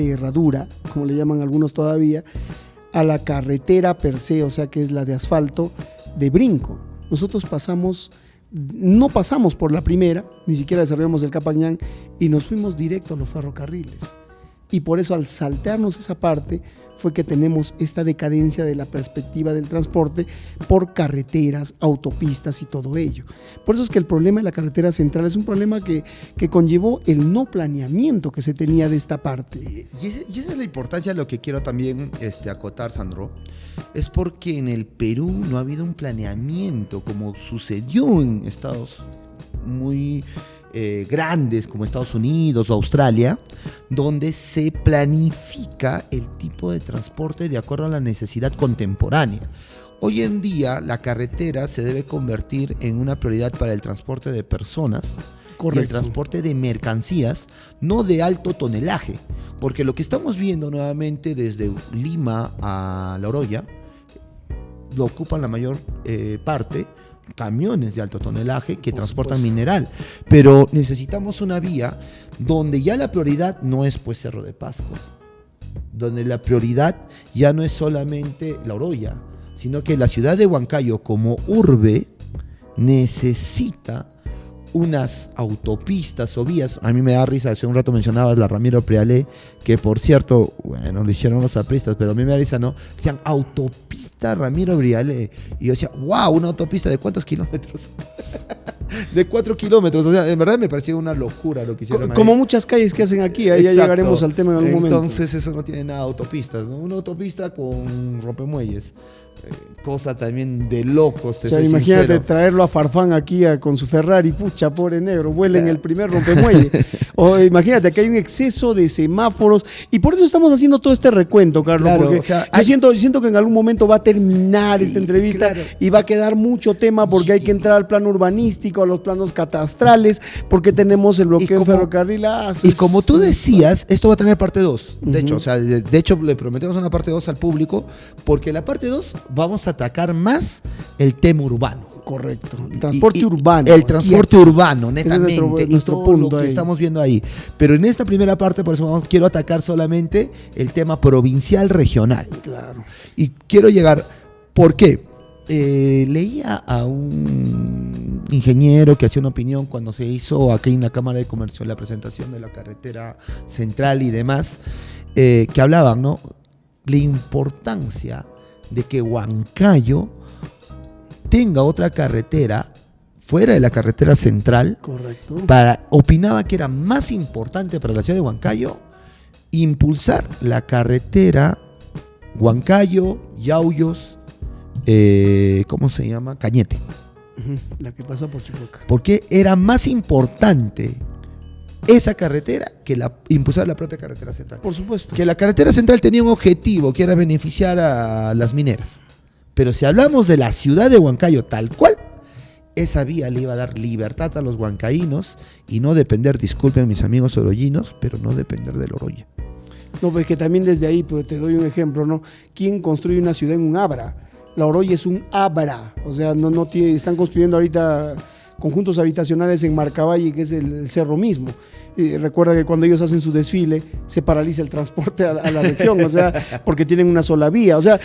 herradura, como le llaman algunos todavía, a la carretera per se, o sea que es la de asfalto de brinco. Nosotros no pasamos por la primera, ni siquiera desarrollamos el Capañán y nos fuimos directo a los ferrocarriles. Y por eso al saltearnos esa parte fue que tenemos esta decadencia de la perspectiva del transporte por carreteras, autopistas y todo ello. Por eso es que el problema de la carretera central es un problema que conllevó el no planeamiento que se tenía de esta parte. Y esa es la importancia de lo que quiero también acotar, Sandro. Es porque en el Perú no ha habido un planeamiento como sucedió en estados muy grandes como Estados Unidos o Australia, donde se planifica el tipo de transporte de acuerdo a la necesidad contemporánea. Hoy en día la carretera se debe convertir en una prioridad para el transporte de personas. Correcto. Y el transporte de mercancías, no de alto tonelaje, porque lo que estamos viendo nuevamente desde Lima a La Oroya lo ocupan la mayor parte camiones de alto tonelaje que transportan mineral, pero necesitamos una vía donde ya la prioridad no es pues Cerro de Pasco, donde la prioridad ya no es solamente La Oroya, sino que la ciudad de Huancayo como urbe necesita unas autopistas o vías. A mí me da risa, hace un rato mencionabas la Ramiro Prialé, que por cierto, bueno, lo hicieron los apristas, pero a mí me da risa, ¿no? Decían autopista Ramiro Prialé, y yo decía, wow, una autopista de ¿cuántos kilómetros? de 4 kilómetros. O sea, en verdad me parecía una locura lo que hicieron como ahí. muchas calles que hacen aquí, ahí ya llegaremos al tema en algún momento. Entonces eso no tiene nada de autopistas, ¿no? Una autopista con rompemuelles. Cosa también de locos, te soy imagínate sincero. traerlo a Farfán aquí con su Ferrari, pucha, pobre negro, vuela en el primer rompemuelle. O imagínate, que hay un exceso de semáforos y por eso estamos haciendo todo este recuento, Carlos, Claro, porque o sea, yo siento que en algún momento va a terminar esta entrevista y va a quedar mucho tema porque hay que entrar al plano urbanístico, a los planos catastrales, porque tenemos el bloqueo en ferrocarrilazo. Y como tú decías, esto va a tener parte 2. De hecho, o sea, de hecho le prometemos una parte 2 al público, porque la parte 2 vamos a atacar más el tema urbano. Correcto, el transporte urbano. El transporte urbano, netamente, nuestro y todo punto lo que ahí. estamos viendo ahí. Pero en esta primera parte, por eso quiero atacar solamente el tema provincial, regional. Claro. Y quiero llegar, ¿por qué? Leía a un ingeniero que hacía una opinión cuando se hizo aquí en la Cámara de Comercio la presentación de la carretera central y demás, que hablaban, ¿no? La importancia de que Huancayo tenga otra carretera fuera de la carretera central. Correcto. Opinaba que era más importante para la ciudad de Huancayo impulsar la carretera Huancayo, Yauyos, ¿cómo se llama? Cañete. La que pasa por Chihuahua. Porque era más importante esa carretera que impulsar la propia carretera central. Por supuesto. Que la carretera central tenía un objetivo, que era beneficiar a las mineras. Pero si hablamos de la ciudad de Huancayo tal cual, esa vía le iba a dar libertad a los huancaínos y no depender, disculpen mis amigos orollinos, pero no depender del Oroya. No, pues que también desde ahí, pues te doy un ejemplo, ¿no? ¿Quién construye una ciudad en un abra? La Oroya es un abra, o sea, no tiene, están construyendo ahorita conjuntos habitacionales en Marcavalle, que es el cerro mismo. Recuerda que cuando ellos hacen su desfile se paraliza el transporte a la región, o sea, porque tienen una sola vía. O sea,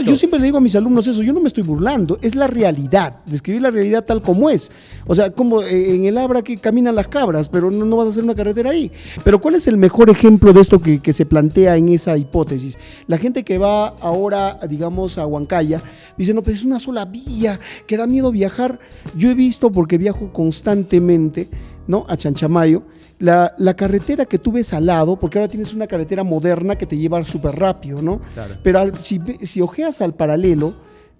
yo siempre le digo a mis alumnos eso, yo no me estoy burlando, es la realidad, describir la realidad tal como es. O sea, como en el Abra que caminan las cabras, pero no vas a hacer una carretera ahí. Pero ¿cuál es el mejor ejemplo de esto que se plantea en esa hipótesis? La gente que va ahora, digamos, a Huancaya, dice, no, pero es una sola vía, que da miedo viajar. Yo he visto, porque viajo constantemente, ¿no?, a Chanchamayo, la carretera que tú ves al lado, porque ahora tienes una carretera moderna que te lleva súper rápido, ¿no? Claro. Pero si ojeas al paralelo,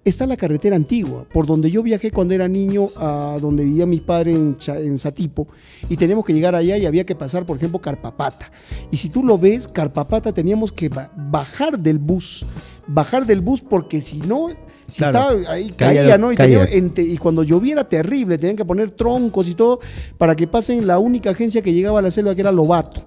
está la carretera antigua, por donde yo viajé cuando era niño, a donde vivía mi padre en Satipo, y teníamos que llegar allá y había que pasar, por ejemplo, Carpapata. Y si tú lo ves, Carpapata teníamos que bajar del bus porque si no... Si claro, estaba ahí, caía, ¿no? Y cuando lloviera terrible, tenían que poner troncos y todo para que pasen la única agencia que llegaba a la selva, que era Lobato.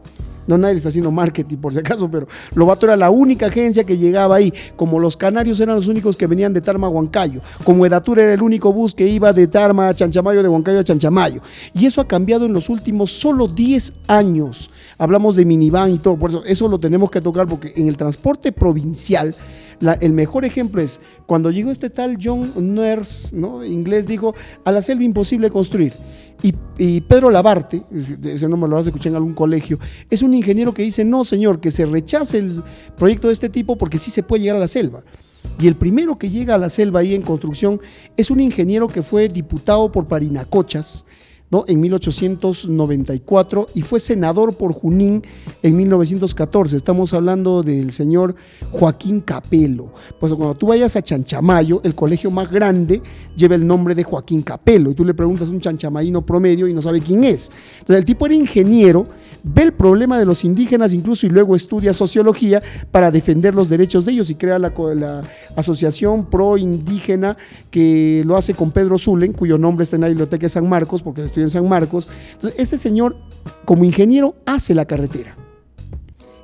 No, nadie le está haciendo marketing por si acaso, pero Lobato era la única agencia que llegaba ahí. Como los canarios eran los únicos que venían de Tarma a Huancayo. Como Edatur era el único bus que iba de Tarma a Chanchamayo, de Huancayo a Chanchamayo. Y eso ha cambiado en los últimos solo 10 años. Hablamos de minivan y todo, por eso lo tenemos que tocar, porque en el transporte provincial, el mejor ejemplo es cuando llegó este tal John Nurse, ¿no?, inglés, dijo: a la selva imposible construir. Y Pedro Labarte, ese nombre lo vas a escuchar en algún colegio, es un ingeniero que dice: no, señor, que se rechace el proyecto de este tipo porque sí se puede llegar a la selva. Y el primero que llega a la selva ahí en construcción es un ingeniero que fue diputado por Parinacochas, ¿no?, en 1894, y fue senador por Junín en 1914. Estamos hablando del señor Joaquín Capelo. Pues cuando tú vayas a Chanchamayo, el colegio más grande lleva el nombre de Joaquín Capelo, y tú le preguntas a un chanchamayino promedio y no sabe quién es. Entonces el tipo era ingeniero, ve el problema de los indígenas incluso, y luego estudia sociología para defender los derechos de ellos, y crea la asociación pro indígena, que lo hace con Pedro Zulen, cuyo nombre está en la biblioteca de San Marcos, porque estudia en San Marcos. Entonces este señor, como ingeniero, hace la carretera,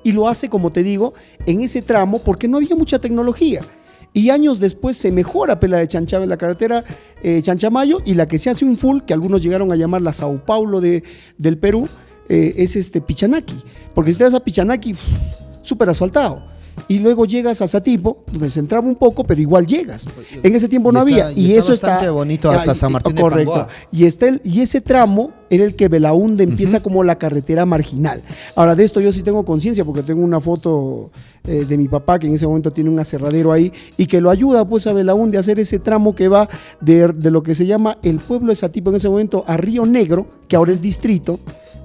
y lo hace, como te digo, en ese tramo porque no había mucha tecnología. Y años después se mejora la carretera Chanchamayo, y la que se hace un full, que algunos llegaron a llamar la Sao Paulo del Perú, es Pichanaki, porque si te vas a Pichanaki, súper asfaltado. y luego llegas a Satipo, donde se entraba un poco, pero igual llegas. En ese tiempo no había, y eso está bastante bonito hasta San Martín de correcto. Pangoa. Y ese tramo era el que Belaúnde empieza como la carretera marginal. Ahora, de esto yo sí tengo conciencia, porque tengo una foto de mi papá, que en ese momento tiene un aserradero ahí, y que lo ayuda pues a Belaúnde a hacer ese tramo que va de lo que se llama el pueblo de Satipo en ese momento a Río Negro, que ahora es distrito,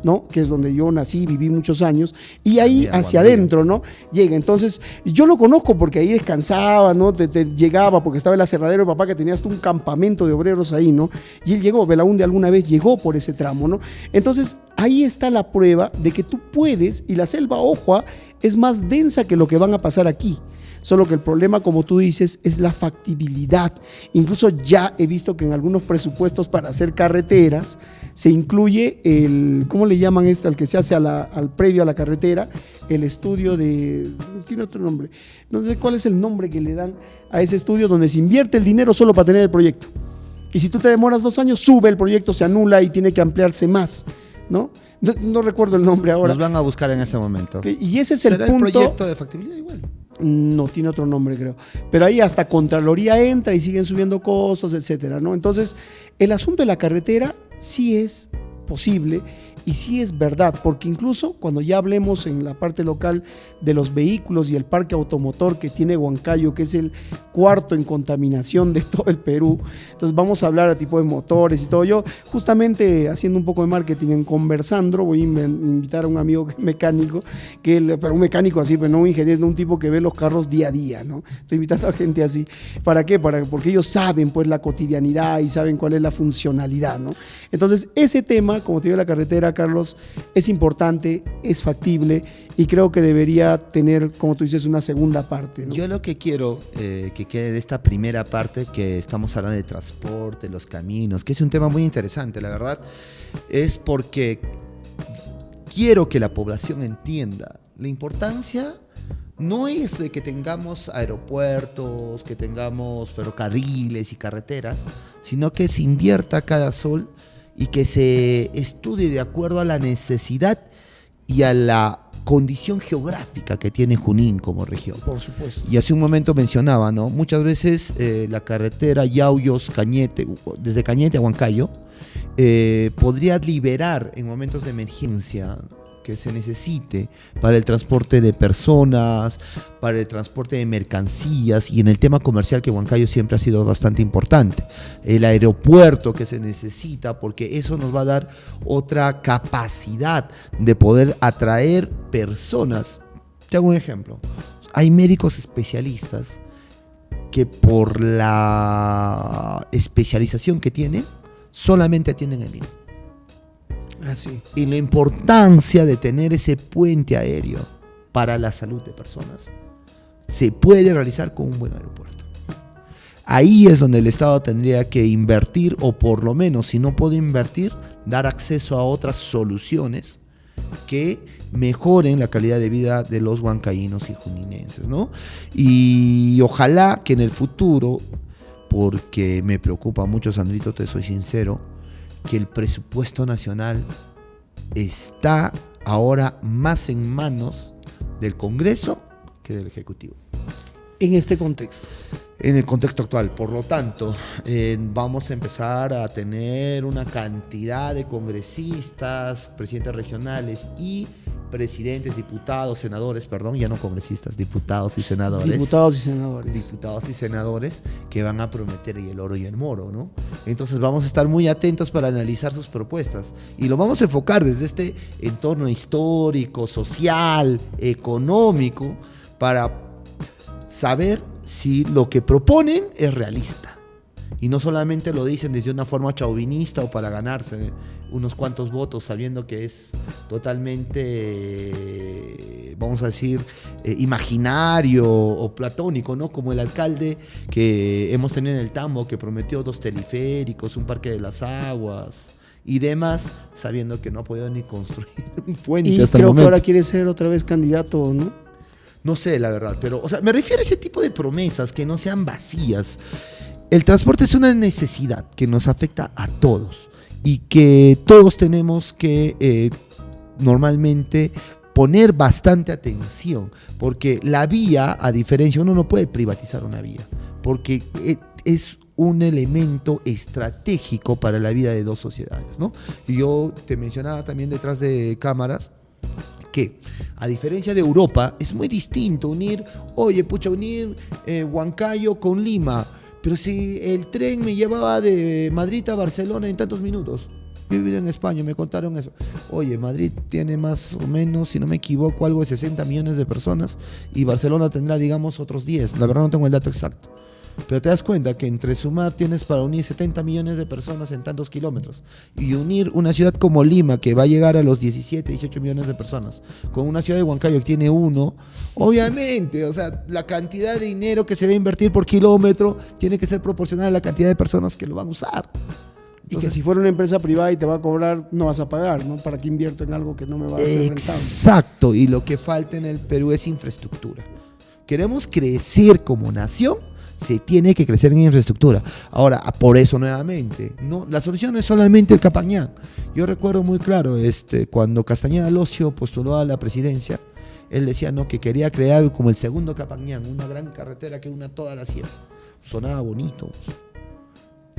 ¿no? Que es donde yo nací, viví muchos años, y ahí hacia adentro, ¿no? Llega. Entonces, yo lo conozco porque ahí descansaba, ¿no? Te llegaba, porque estaba el aserradero de papá, que tenía hasta un campamento de obreros ahí, ¿no? Y él llegó, Belaúnde alguna vez llegó por ese tramo, ¿no? Entonces, ahí está la prueba de que tú puedes, y la selva Ojua es más densa que lo que van a pasar aquí. Solo que el problema, como tú dices, es la factibilidad. Incluso ya he visto que en algunos presupuestos para hacer carreteras se incluye el, ¿cómo le llaman esto? Al que se hace al previo a la carretera, el estudio de, tiene otro nombre, no sé cuál es el nombre que le dan a ese estudio, donde se invierte el dinero solo para tener el proyecto. Y si tú te demoras 2 años, sube el proyecto, se anula y tiene que ampliarse más, ¿no? No recuerdo el nombre ahora. Nos van a buscar en este momento. Y ese es el punto. ¿Será el proyecto de factibilidad igual? No, tiene otro nombre, creo. Pero ahí hasta Contraloría entra y siguen subiendo costos, etcétera, ¿no? Entonces, el asunto de la carretera sí es posible y sí es verdad, porque incluso cuando ya hablemos en la parte local de los vehículos y el parque automotor que tiene Huancayo, que es el 4º en contaminación de todo el Perú, entonces vamos a hablar a tipo de motores y todo. Yo justamente haciendo un poco de marketing en Conversandro, voy a invitar a un amigo mecánico, pero un mecánico así, pero no un ingeniero, no un tipo que ve los carros día a día, ¿no? Estoy invitando a gente así. ¿Para qué? Porque ellos saben pues la cotidianidad y saben cuál es la funcionalidad, ¿no? Entonces ese tema, como te digo, la carretera, Carlos, es importante, es factible y creo que debería tener, como tú dices, una segunda parte, ¿no? Yo lo que quiero que quede de esta primera parte, que estamos hablando de transporte, los caminos, que es un tema muy interesante, la verdad, es porque quiero que la población entienda la importancia. No es de que tengamos aeropuertos, que tengamos ferrocarriles y carreteras, sino que se invierta cada sol y que se estudie de acuerdo a la necesidad y a la condición geográfica que tiene Junín como región. Por supuesto. Y hace un momento mencionaba, ¿no? Muchas veces la carretera Yauyos-Cañete, desde Cañete a Huancayo, podría liberar en momentos de emergencia que se necesite para el transporte de personas, para el transporte de mercancías y en el tema comercial, que Huancayo siempre ha sido bastante importante. El aeropuerto que se necesita, porque eso nos va a dar otra capacidad de poder atraer personas. Te hago un ejemplo. Hay médicos especialistas que por la especialización que tienen, solamente atienden en Lima. Así. Y la importancia de tener ese puente aéreo para la salud de personas se puede realizar con un buen aeropuerto. Ahí es donde el Estado tendría que invertir, o por lo menos, si no puede invertir, dar acceso a otras soluciones que mejoren la calidad de vida de los huancaínos y juninenses, ¿no? Y ojalá que en el futuro, porque me preocupa mucho, Sandrito, te soy sincero, que el presupuesto nacional está ahora más en manos del Congreso que del Ejecutivo. En este contexto. En el contexto actual. Por lo tanto, vamos a empezar a tener una cantidad de congresistas, presidentes regionales y presidentes, diputados, senadores, perdón, ya no congresistas, diputados y senadores. Diputados y senadores. Diputados y senadores que van a prometer y el oro y el moro, ¿no? Entonces vamos a estar muy atentos para analizar sus propuestas y lo vamos a enfocar desde este entorno histórico, social, económico, para saber si lo que proponen es realista. Y no solamente lo dicen desde una forma chauvinista o para ganarse unos cuantos votos, sabiendo que es totalmente, vamos a decir, imaginario o platónico, ¿no? Como el alcalde que hemos tenido en el Tambo, que prometió 2 teleféricos, un parque de las aguas y demás, sabiendo que no ha podido ni construir un puente y hasta el creo momento. Que ahora quiere ser otra vez candidato, ¿no? No sé, la verdad, pero, o sea, me refiero a ese tipo de promesas que no sean vacías. El transporte es una necesidad que nos afecta a todos y que todos tenemos que normalmente poner bastante atención, porque la vía, a diferencia, uno no puede privatizar una vía, porque es un elemento estratégico para la vida de dos sociedades, ¿no? Y yo te mencionaba también detrás de cámaras que, a diferencia de Europa, es muy distinto unir Huancayo con Lima, pero si el tren me llevaba de Madrid a Barcelona en tantos minutos. Yo he vivido en España, me contaron eso. Oye, Madrid tiene más o menos, si no me equivoco, algo de 60 millones de personas y Barcelona tendrá, digamos, otros 10. La verdad no tengo el dato exacto. Pero te das cuenta que entre sumar tienes para unir 70 millones de personas en tantos kilómetros. Y unir una ciudad como Lima, que va a llegar a los 17, 18 millones de personas, con una ciudad de Huancayo que tiene 1, obviamente, o sea, la cantidad de dinero que se va a invertir por kilómetro tiene que ser proporcional a la cantidad de personas que lo van a usar. Entonces, y que si fuera una empresa privada y te va a cobrar, no vas a pagar, ¿no? ¿Para qué invierto en algo que no me va a hacer rentable? Exacto, y lo que falta en el Perú es infraestructura. Queremos crecer como nación, se tiene que crecer en infraestructura. Ahora, por eso nuevamente, no, la solución no es solamente el Capañán. Yo recuerdo muy claro, cuando Castañeda Locio postuló a la presidencia, él decía que quería crear como el segundo Capañán, una gran carretera que una toda la sierra. Sonaba bonito,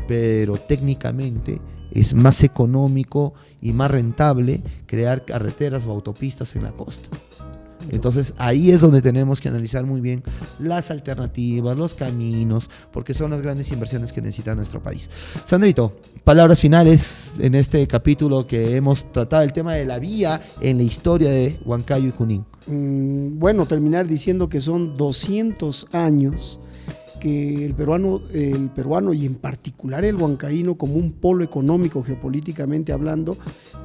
pero técnicamente es más económico y más rentable crear carreteras o autopistas en la costa. Entonces ahí es donde tenemos que analizar muy bien las alternativas, los caminos, porque son las grandes inversiones que necesita nuestro país. Sandrito, palabras finales en este capítulo que hemos tratado el tema de la vía en la historia de Huancayo y Junín. Bueno, terminar diciendo que son 200 años que el peruano y en particular el huancaíno como un polo económico geopolíticamente hablando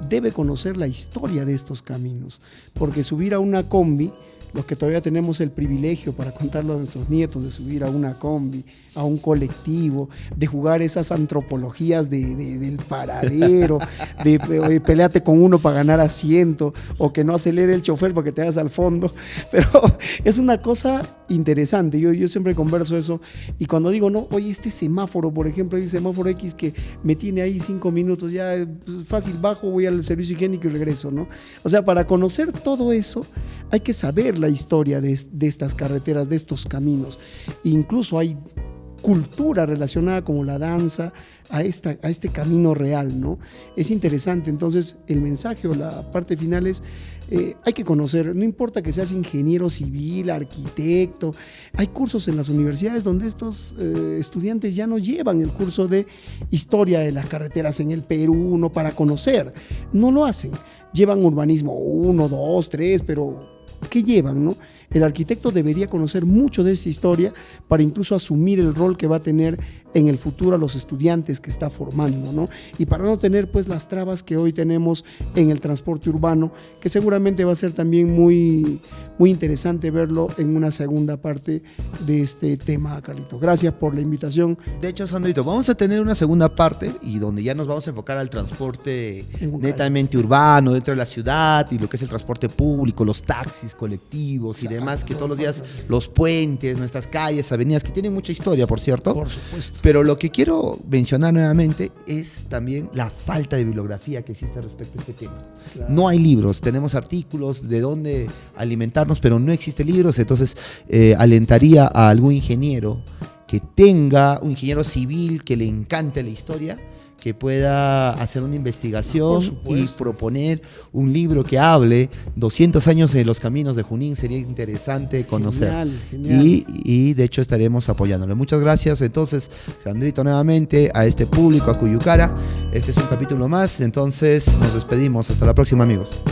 debe conocer la historia de estos caminos, porque subir a una combi, los que todavía tenemos el privilegio para contarlo a nuestros nietos de subir a una combi, a un colectivo, de jugar esas antropologías del paradero, de peleate con uno para ganar asiento, o que no acelere el chofer para que te hagas al fondo, pero es una cosa interesante. Yo siempre converso eso, y cuando digo, no, oye, este semáforo, por ejemplo, hay un semáforo X que me tiene ahí 5 minutos, ya fácil bajo, voy al servicio higiénico y regreso, ¿no? O sea, para conocer todo eso hay que saber la historia de estas carreteras, de estos caminos. Incluso hay cultura relacionada como la danza a este camino real, ¿no? Es interesante. Entonces el mensaje o la parte final es hay que conocer, no importa que seas ingeniero civil, arquitecto, hay cursos en las universidades donde estos estudiantes ya no llevan el curso de historia de las carreteras en el Perú, no para conocer, no lo hacen, llevan urbanismo 1, 2, 3, pero ¿qué llevan, no? El arquitecto debería conocer mucho de esta historia para incluso asumir el rol que va a tener en el futuro a los estudiantes que está formando, ¿no? Y para no tener pues las trabas que hoy tenemos en el transporte urbano, que seguramente va a ser también muy, muy interesante verlo en una segunda parte de este tema, Carlito. Gracias por la invitación. De hecho, Sandrito, vamos a tener una segunda parte y donde ya nos vamos a enfocar al transporte netamente urbano dentro de la ciudad y lo que es el transporte público, los taxis colectivos y demás, que todos los días los puentes, nuestras calles, avenidas, que tienen mucha historia, por cierto. Por supuesto. Pero lo que quiero mencionar nuevamente es también la falta de bibliografía que existe respecto a este tema. Claro. No hay libros, tenemos artículos de dónde alimentarnos, pero no existen libros. Entonces alentaría a algún ingeniero que tenga, un ingeniero civil que le encante la historia, que pueda hacer una investigación y proponer un libro que hable 200 años en los caminos de Junín. Sería interesante conocer. Genial. Y de hecho estaremos apoyándole. Muchas gracias entonces, Sandrito, nuevamente a este público, a Cuyucara. Este es un capítulo más, entonces nos despedimos. Hasta la próxima, amigos.